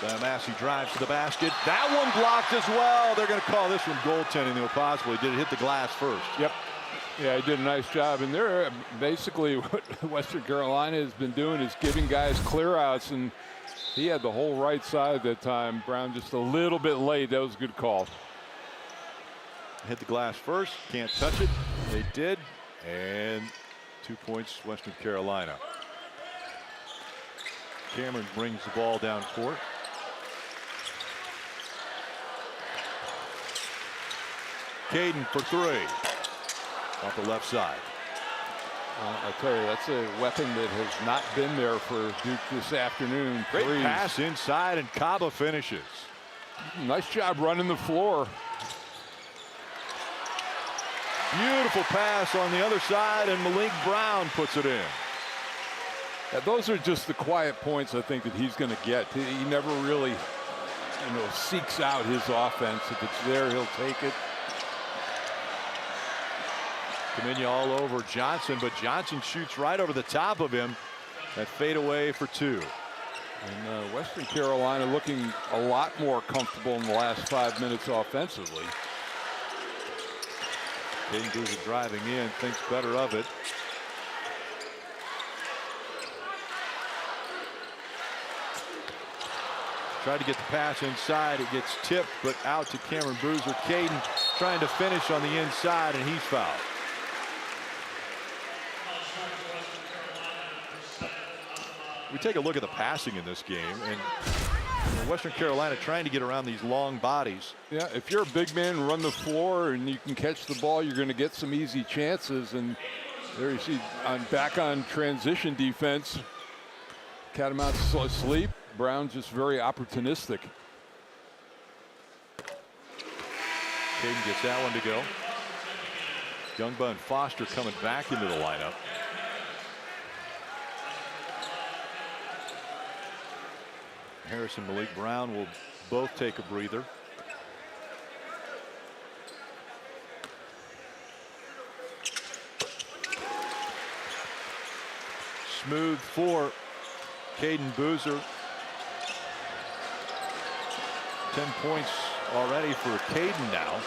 Diamasi drives to the basket. That one blocked as well. They're going to call this one goaltending. They'll possibly did it hit the glass first.
Yep. Yeah, he did a nice job. And they're basically what Western Carolina has been doing is giving guys clear outs, and he had the whole right side that time. Brown just a little bit late. That was a good call.
Hit the glass first. Can't touch it. They did. And 2 points, Western Carolina. Cameron brings the ball down court. Caden for three off the left side.
I tell you, that's a weapon that has not been there for Duke this afternoon.
Great
Threes.
pass inside, and Kaba finishes.
Nice job running the floor.
Beautiful pass on the other side, and Malik Brown puts it in.
Yeah, those are just the quiet points I think that he's going to get. He never really, seeks out his offense. If it's there, he'll take it.
Kamenya all over Johnson, but Johnson shoots right over the top of him. That fade away for two.
And Western Carolina looking a lot more comfortable in the last 5 minutes offensively.
Caden Boozer driving in, thinks better of it. Tried to get the pass inside. It gets tipped, but out to Cameron Boozer. Caden trying to finish on the inside, and he's fouled. We take a look at the passing in this game, and Western Carolina trying to get around these long bodies.
Yeah, if you're a big man, run the floor, and you can catch the ball, you're going to get some easy chances. And there you see, back on transition defense, Catamount asleep. Brown just very opportunistic.
Caden gets that one to go. Youngba and Foster coming back into the lineup. Harris and Malik Brown will both take a breather. Smooth for Caden Boozer. 10 points already for Caden now.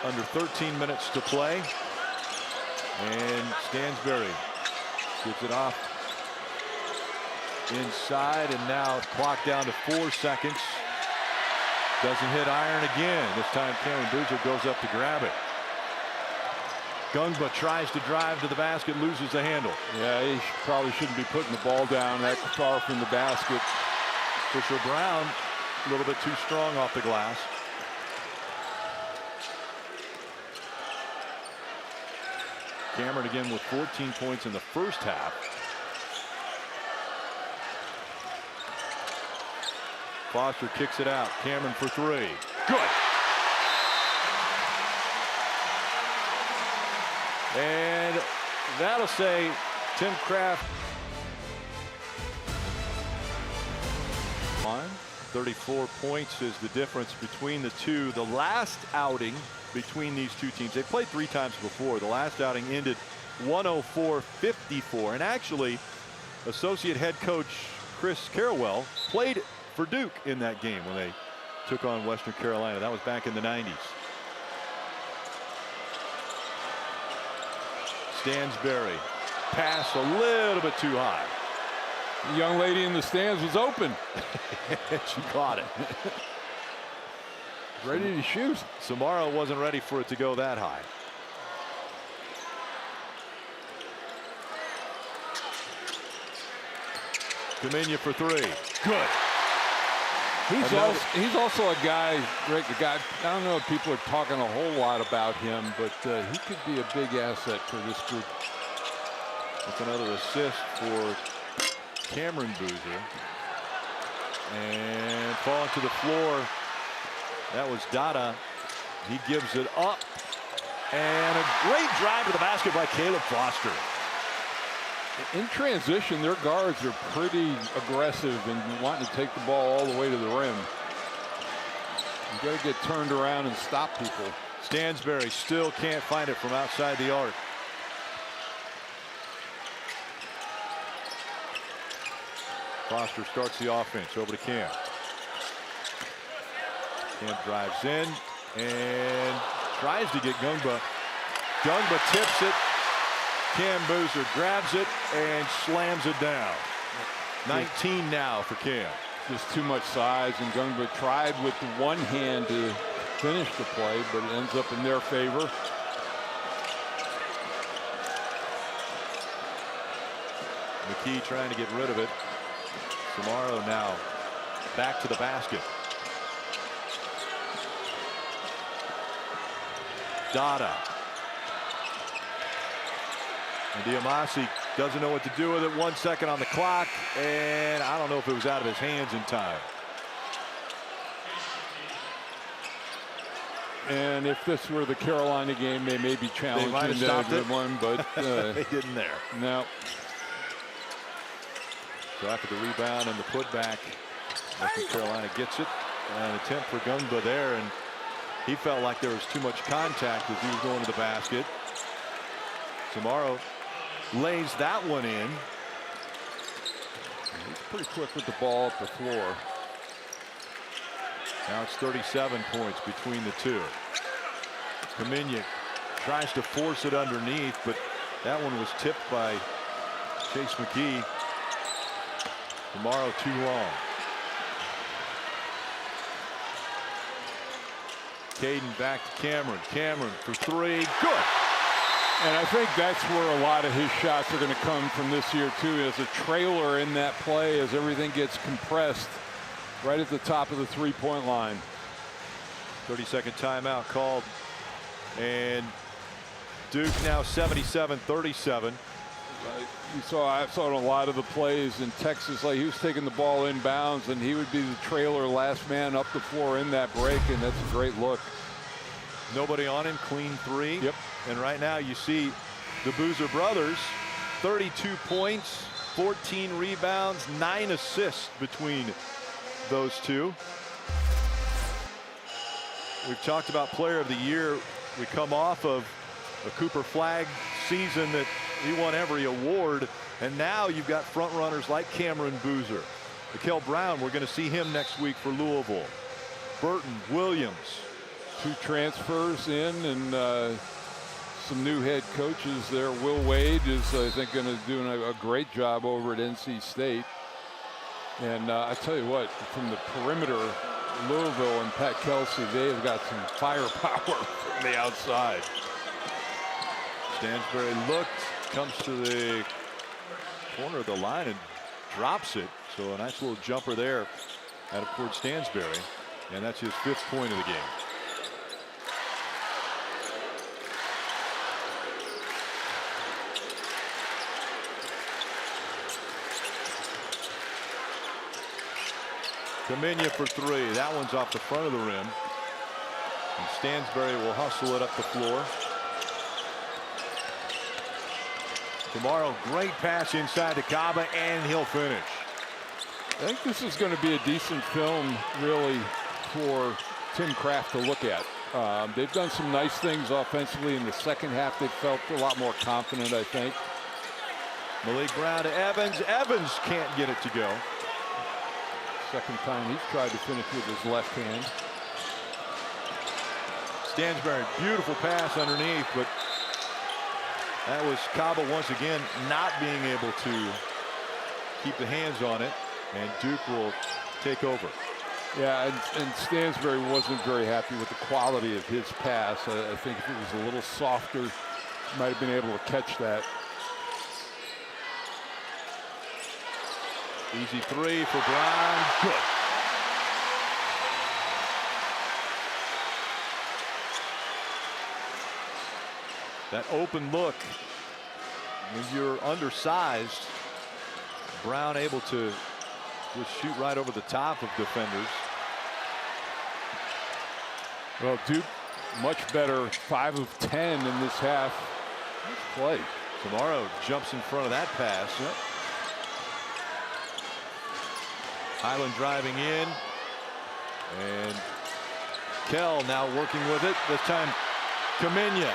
Under 13 minutes to play. And Stansbury gives it off inside, and now clock down to 4 seconds. Doesn't hit iron again. This time Cameron Boozer goes up to grab it. Gungba tries to drive to the basket, loses the handle.
Yeah, he probably shouldn't be putting the ball down that far from the basket.
Fisher Brown a little bit too strong off the glass. Cameron again with 14 points in the first half. Foster kicks it out. Cameron for three. Good. And that'll say Tim Kraft. 34 points is the difference between the two. The last outing between these two teams, they played 3 times before. The last outing ended 104-54. And actually, associate head coach Chris Carrawell played for Duke in that game when they took on Western Carolina. That was back in the 90s. Stansbury, pass a little bit too high.
The young lady in the stands was open.
She caught it.
Ready to shoot.
Samara wasn't ready for it to go that high. Dominion for three. Good.
He's also a guy, Rick, I don't know if people are talking a whole lot about him, but he could be a big asset for this group.
That's another assist for Cameron Boozer. And falling to the floor. That was Dada. He gives it up. And a great drive to the basket by Caleb Foster.
In transition, their guards are pretty aggressive and wanting to take the ball all the way to the rim. You got to get turned around and stop people.
Stansbury still can't find it from outside the arc. Foster starts the offense. Over to Cam. Cam drives in and tries to get Gungba. Gungba tips it. Cam Boozer grabs it and slams it down. 19 now for Cam.
Just too much size, and Gungba tried with one hand to finish the play, but it ends up in their favor.
McKee trying to get rid of it. Samaro now back to the basket. Dada. And Diamasi doesn't know what to do with it. 1 second on the clock, and I don't know if it was out of his hands in time.
And if this were the Carolina game, they may be challenging
stopped
that
it.
one, but
They didn't there.
no.
So after the rebound and the putback, Western Carolina gets it. An attempt for Gungba there, and he felt like there was too much contact as he was going to the basket. Samaro lays that one in.
He's pretty quick with the ball up the floor.
Now it's 37 points between the two. Kaminiak tries to force it underneath, but that one was tipped by Chase McKee. Tomorrow too long. Caden back to Cameron. Cameron for three. Good.
And I think that's where a lot of his shots are going to come from this year too, as a trailer in that play, as everything gets compressed right at the top of the three-point line.
30-second timeout called, and Duke now 77-37.
I saw in a lot of the plays in Texas, like he was taking the ball inbounds, and he would be the trailer last man up the floor in that break, and that's a great look.
Nobody on him, clean three.
Yep.
And right now you see the Boozer brothers, 32 points, 14 rebounds, 9 assists between those two. We've talked about player of the year. We come off of a Cooper Flagg season that he won every award, and now you've got front runners like Cameron Boozer. Mikel Brown, we're going to see him next week for Louisville. Burton, Williams.
2 transfers in, and some new head coaches there. Will Wade is, I think, going to do a great job over at NC State. And I tell you what, from the perimeter, Louisville and Pat Kelsey, they've got some firepower from the outside.
Stansbury looked, comes to the corner of the line and drops it. So a nice little jumper there out of Cord Stansbury. And that's his 5th point of the game. Kaminya for 3. That one's off the front of the rim. And Stansbury will hustle it up the floor. Tomorrow, great pass inside to Kaba, and he'll finish.
I think this is going to be a decent film, really, for Tim Kraft to look at. They've done some nice things offensively in the second half. They felt a lot more confident, I think.
Malik Brown to Evans. Evans can't get it to go.
Second time he's tried to finish with his left hand.
Stansbury, beautiful pass underneath, but that was Kaba once again not being able to keep the hands on it, and Duke will take over.
Yeah, and Stansbury wasn't very happy with the quality of his pass. I think if it was a little softer, he might have been able to catch that.
Easy 3 for Brown. Good. That open look, when you're undersized, Brown able to just shoot right over the top of defenders.
Well, Duke much better, 5 of 10 in this half. Nice play.
Tomorrow jumps in front of that pass.
Yep.
Highland driving in, and Kell now working with it. This time Kaminya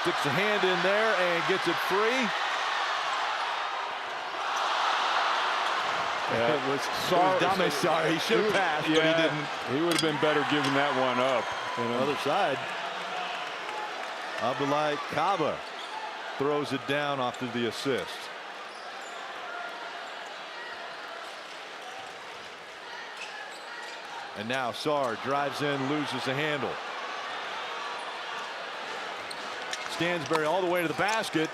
sticks a hand in there and gets it free. It was Dame sorry. He should have passed, but he didn't.
He would have been better giving that one up.
On the other side, Abdoulaye Kaba throws it down after the assist. And now Sarr drives in, loses the handle. Stansbury all the way to the basket,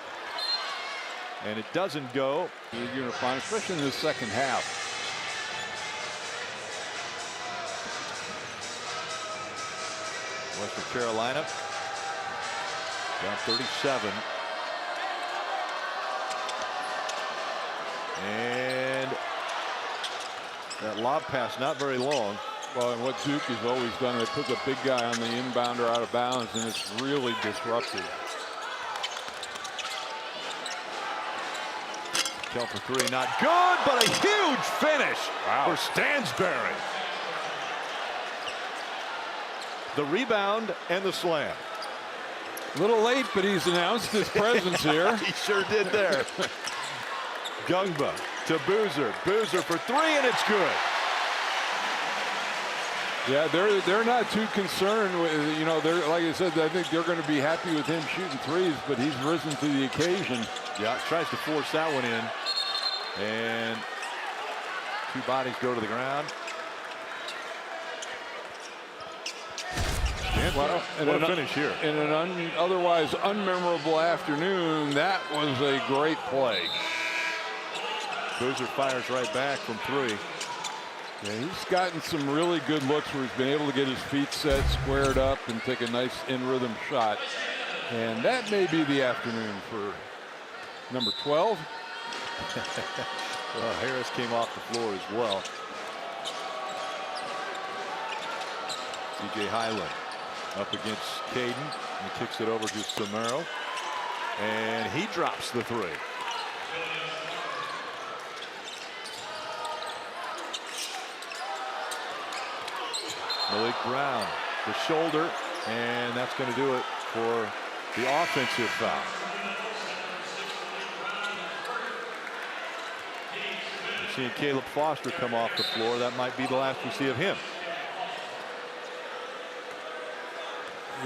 and it doesn't go.
You're going to find, especially in the second half.
Western Carolina down 37. And that lob pass not very long.
Well, and what Duke has always done, they put the big guy on the inbounder out of bounds, and it's really disruptive.
Kell for 3, not good, but a huge finish for Stansbury. The rebound and the slam.
A little late, but he's announced his presence here.
He sure did there. Gungba to Boozer. Boozer for 3, and it's good.
Yeah, they're not too concerned with, you know, they're, like I said, I think they're going to be happy with him shooting threes, but he's risen to the occasion.
Yeah, tries to force that one in, and 2 bodies go to the ground.
Well,
what a finish here.
In an otherwise unmemorable afternoon, that was a great play.
Boozer fires right back from 3.
Yeah, he's gotten some really good looks where he's been able to get his feet set, squared up, and take a nice in-rhythm shot. And that may be the afternoon for number 12.
Well, Harris came off the floor as well. C.J. Hyland up against Caden. He kicks it over to Samaro. And he drops the three. Malik Brown, the shoulder, and that's going to do it for the offensive foul. We're seeing Caleb Foster come off the floor. That might be the last we see of him.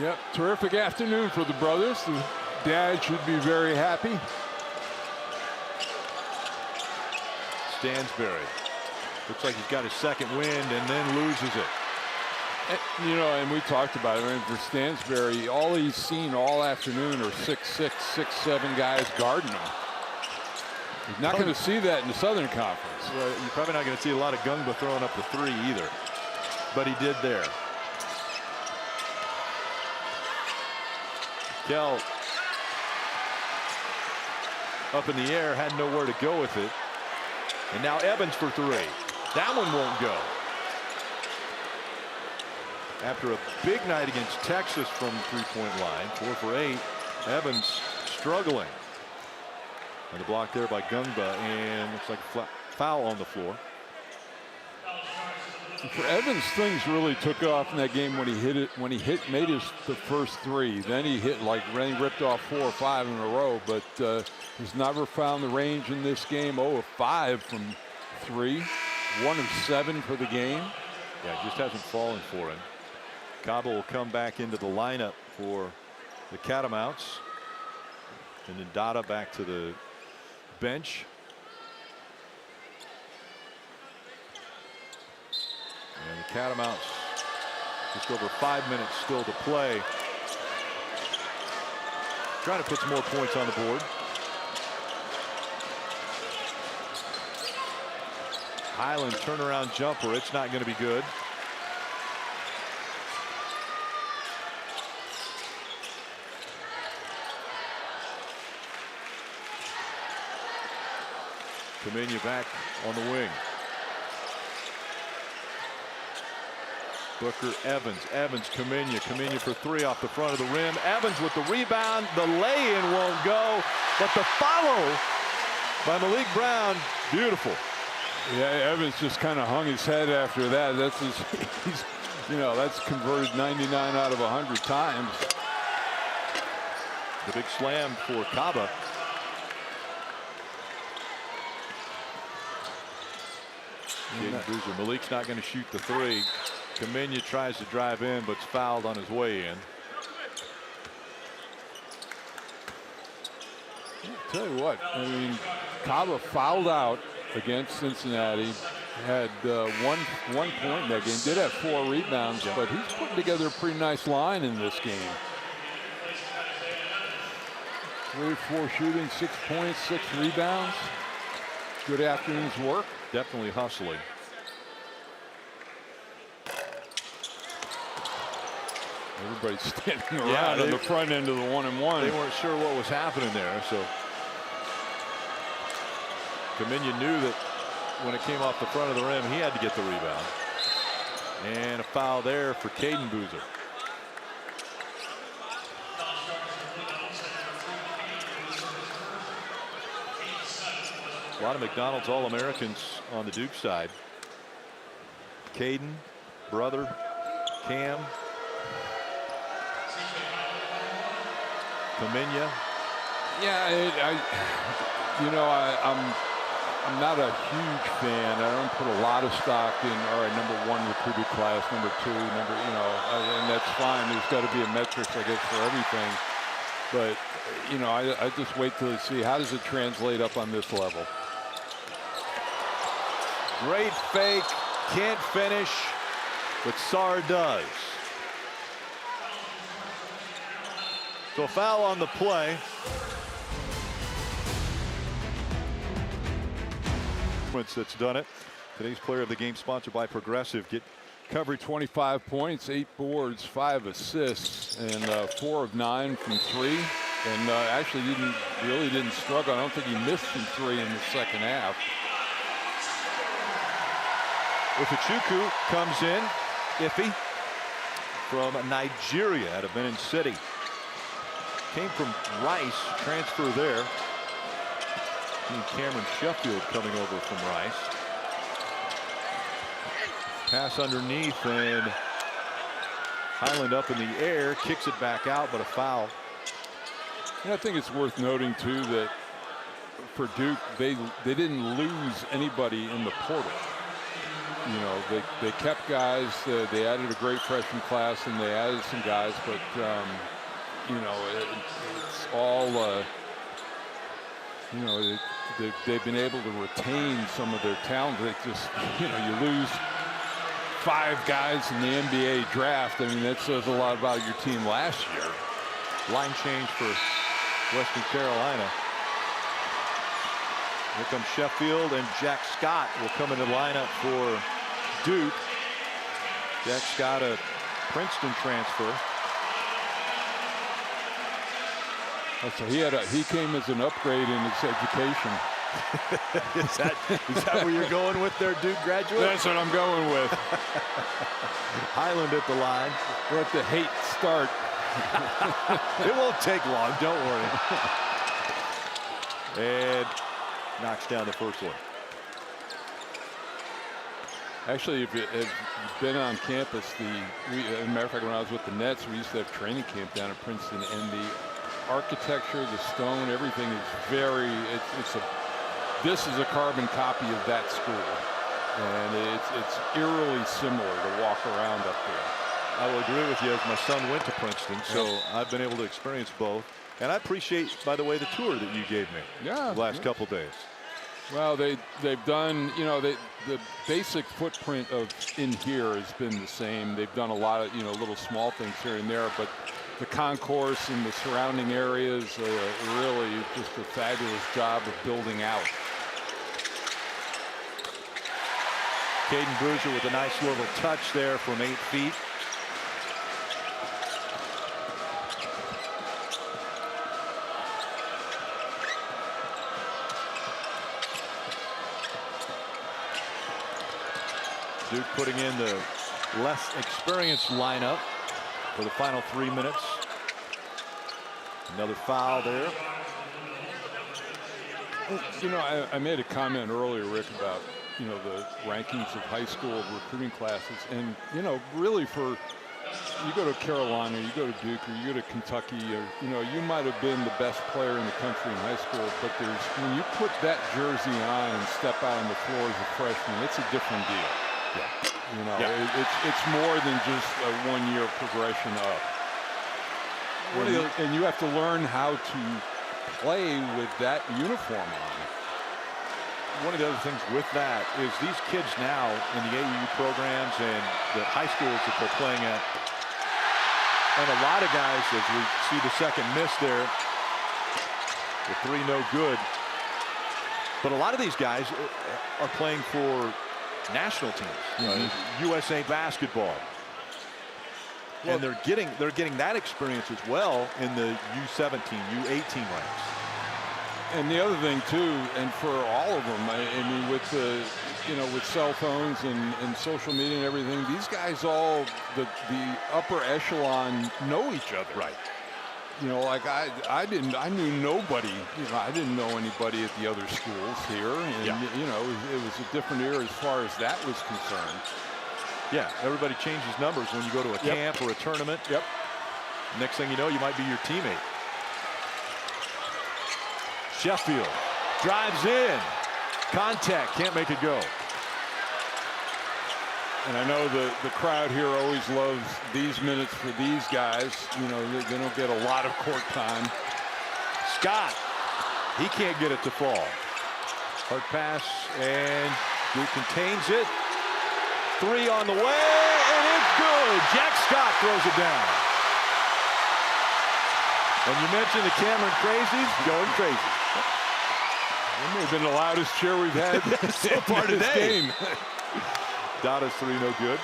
Yep, terrific afternoon for the brothers. The dad should be very happy.
Stansbury. Looks like he's got his second wind and then loses it.
You know, and we talked about it. I mean, for Stansbury, all he's seen all afternoon are 6'6", 6'7" guys guarding him. He's not going to see that in the Southern Conference.
Well, you're probably not going to see a lot of Gungba throwing up the three either. But he did there. Kell up in the air, had nowhere to go with it. And now Evans for three. That one won't go. After a big night against Texas from three-point line, 4 for 8, Evans struggling. And the block there by Gungba, and looks like a foul on the floor.
For Evans, things really took off in that game when he hit it. When he made the first three, then he ripped off 4 or 5 in a row. But he's never found the range in this game. 0 of 5 from 3, 1 of 7 for the game.
Yeah, it just hasn't fallen for him. Cabo will come back into the lineup for the Catamounts, and then Dada back to the bench. And the Catamounts just over 5 minutes still to play. Trying to put some more points on the board. Highland turnaround jumper. It's not going to be good. Kaminya back on the wing. Booker, Evans, Kaminya for 3 off the front of the rim. Evans with the rebound. The lay-in won't go, but the follow by Malik Brown, beautiful.
Yeah, Evans just kind of hung his head after that. That's that's converted 99 out of 100 times.
The big slam for Kaba. Boozer. Malik's not going to shoot the 3. Kaminya tries to drive in, but it's fouled on his way in.
I'll tell you what, I mean, Kaba fouled out against Cincinnati. Had one point in that game. Did have 4 rebounds, but he's putting together a pretty nice line in this game. 3 of 4 shooting, 6 points, 6 rebounds. Good afternoon's work.
Definitely hustling.
Everybody's standing around on the front end of the 1-and-1.
They weren't sure what was happening there, so Kaminya knew that when it came off the front of the rim, he had to get the rebound. And a foul there for Caden Boozer. A lot of McDonald's All-Americans on the Duke side. Caden, brother, Cam, Kaminya.
Yeah, I'm not a huge fan. I don't put a lot of stock in, all right, number 1 recruited class, number 2, and that's fine. There's got to be a metric, I guess, for everything. But, I just wait till I see how does it translate up on this level.
Great fake, can't finish, but Sarr does. So a foul on the play. That's done it. Today's player of the game sponsored by Progressive. Get
Covered 25 points, 8 boards, 5 assists, and 4 of 9 from 3. And actually really didn't struggle. I don't think he missed from 3 in the second half.
Ifechukwu comes in, Iffy, from Nigeria out of Benin City. Came from Rice, transfer there. And Cameron Sheffield coming over from Rice. Pass underneath, and Highland up in the air, kicks it back out, but a foul.
And I think it's worth noting too that for Duke, they didn't lose anybody in the portal. You know, they kept guys. They added a great freshman class, and they added some guys. But you know, it's all you know, they've been able to retain some of their talent. They just, you know, you lose 5 guys in the NBA draft. I mean, that says a lot about your team last year.
Line change for Western Carolina. Here comes Sheffield, and Jack Scott will come into lineup for Duke. Jack Scott, a Princeton transfer.
So he came as an upgrade in his education.
is that where you're going with their Duke graduate?
That's what I'm going with.
Highland at the line.
We're at the hate start.
It won't take long, don't worry. And knocks down the first one.
Actually, if you've been on campus, as a matter of fact, when I was with the Nets, we used to have training camp down at Princeton, and the architecture, the stone, everything is very, this is a carbon copy of that school. And it's eerily similar to walk around up there.
I will agree with you, as my son went to Princeton, so I've been able to experience both. And I appreciate, by the way, the tour that you gave me the last couple days.
Well, they've done, you know, the basic footprint of in here has been the same. They've done a lot of, you know, little small things here and there, but the concourse and the surrounding areas are really just a fabulous job of building out.
Caden Bruiser with a nice little touch there from 8 feet. Duke putting in the less experienced lineup for the final 3 minutes. Another foul there.
You know, I made a comment earlier, Rick, about, you know, the rankings of high school recruiting classes. And, you know, really you go to Carolina, you go to Duke, or you go to Kentucky, or, you know, you might have been the best player in the country in high school, but when you put that jersey on and step out on the floor as a freshman, it's a different deal.
Yeah.
You know, it's more than just a one-year progression up. And you have to learn how to play with that uniform on.
One of the other things with that is these kids now in the AAU programs and the high schools that they're playing at, and a lot of guys, as we see the second miss there, the 3 no good. But a lot of these guys are playing for national teams, USA basketball, and they're getting that experience as well in the U17, U18 ranks.
And the other thing too, and for all of them, I mean, with the, you know, with cell phones and social media and everything, these guys all, the upper echelon know each other.
Right.
You know, like I knew nobody. You know, I didn't know anybody at the other schools here, and you know, it was a different era as far as that was concerned.
Yeah, everybody changes numbers when you go to a camp or a tournament.
Yep.
Next thing you know, you might be your teammate. Sheffield drives in. Contact, can't make it go.
And I know the crowd here always loves these minutes for these guys. You know, they don't get a lot of court time.
Scott, he can't get it to fall. Hard pass, and Duke contains it. 3 on the way, and it's good. Jack Scott throws it down. And you mentioned the Cameron Crazies going crazy.
That may have been the loudest cheer we've had
so far
in this
today.
game.
Dada's 3 no good.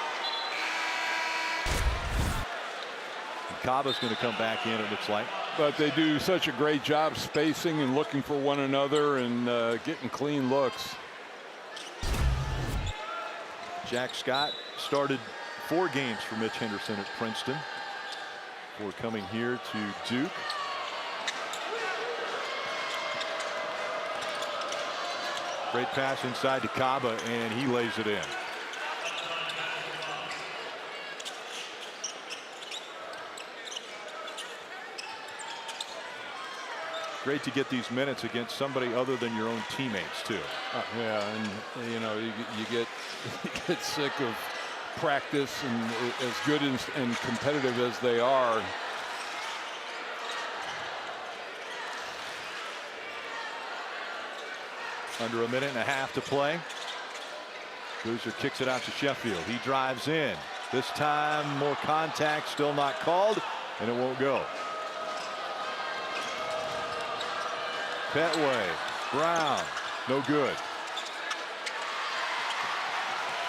Caba's going to come back in, it looks like.
but they do such a great job spacing and looking for one another and getting clean looks.
Jack Scott started 4 games for Mitch Henderson at Princeton before coming here to Duke. Great pass inside to Kaba, and he lays it in. Great to get these minutes against somebody other than your own teammates too.
Yeah, and you know, you get you get sick of practice, and as good and competitive as they are.
Under 1.5 minutes to play. Boozer kicks it out to Sheffield. He drives in. This time more contact, still not called, and it won't go. Petway, Brown, no good.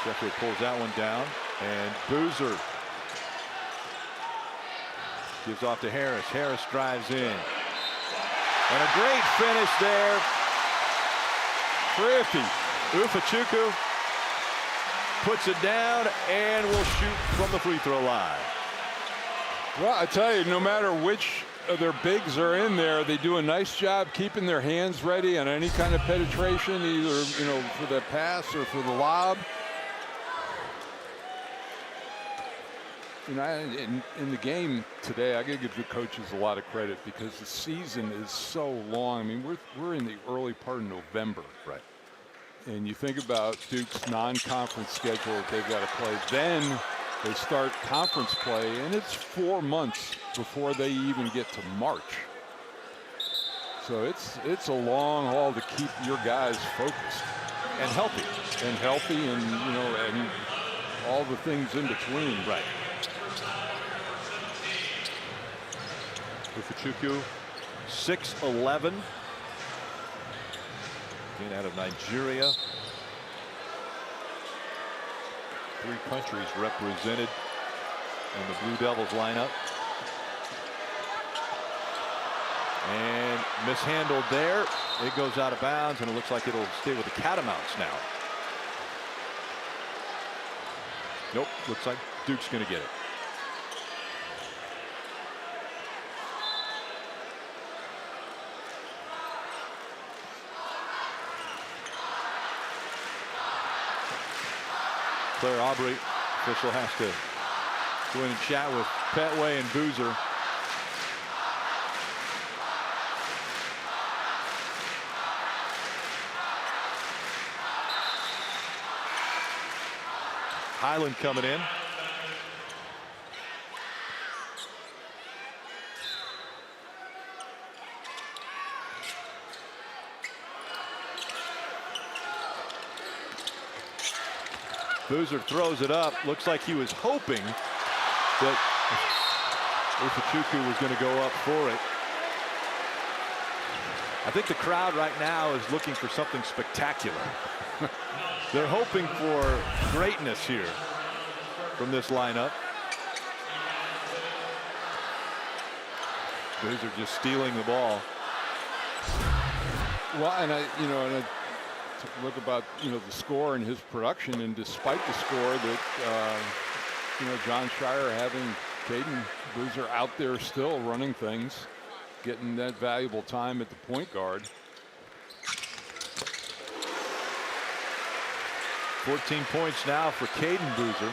Sheffield pulls that one down, and Boozer gives off to Harris. Harris drives in. And a great finish there. Thrifty. Ufechukwu puts it down and will shoot from the free throw line.
Well, I tell you, no matter which of their bigs are in there, they do a nice job keeping their hands ready on any kind of penetration, either, you know, for the pass or for the lob. You know, in the game today, I got to give the coaches a lot of credit because the season is so long. I mean, we're in the early part of November.
Right.
And you think about Duke's non-conference schedule that they've got to play. Then they start conference play, and it's 4 months before they even get to March. So it's a long haul to keep your guys focused
And healthy.
and healthy, and you know, and all the things in between.
Right. Ufechukwu, 6'11". Again, out of Nigeria. 3 countries represented in the Blue Devils lineup. And mishandled there. It goes out of bounds, and it looks like it'll stay with the Catamounts now. Nope, looks like Duke's going to get it. Claire Aubrey, official, has to go in and chat with Petway and Boozer. Highland coming in. Boozer throws it up. Looks like he was hoping that Ufechukwu was going to go up for it. I think the crowd right now is looking for something spectacular. They're hoping for greatness here from this lineup. Boozer just stealing the ball.
Well, and I look about, you know, the score and his production, and despite the score that, you know, John Shire having Caden Boozer out there still running things, getting that valuable time at the point guard.
14 points now for Caden Boozer.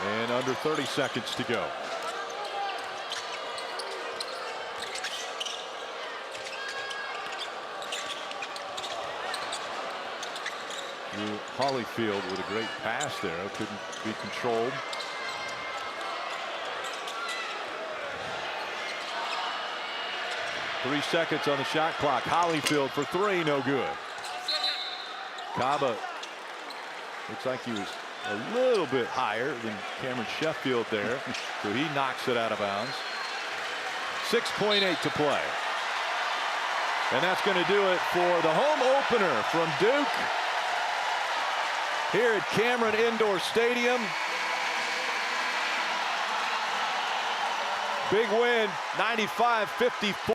And under 30 seconds to go. Holyfield with a great pass there. Couldn't be controlled. Three seconds on the shot clock. Holyfield for 3, no good. Kaba looks like he was a little bit higher than Cameron Sheffield there. So he knocks it out of bounds. 6.8 to play. And that's going to do it for the home opener from Duke here at Cameron Indoor Stadium. Big win, 95-54.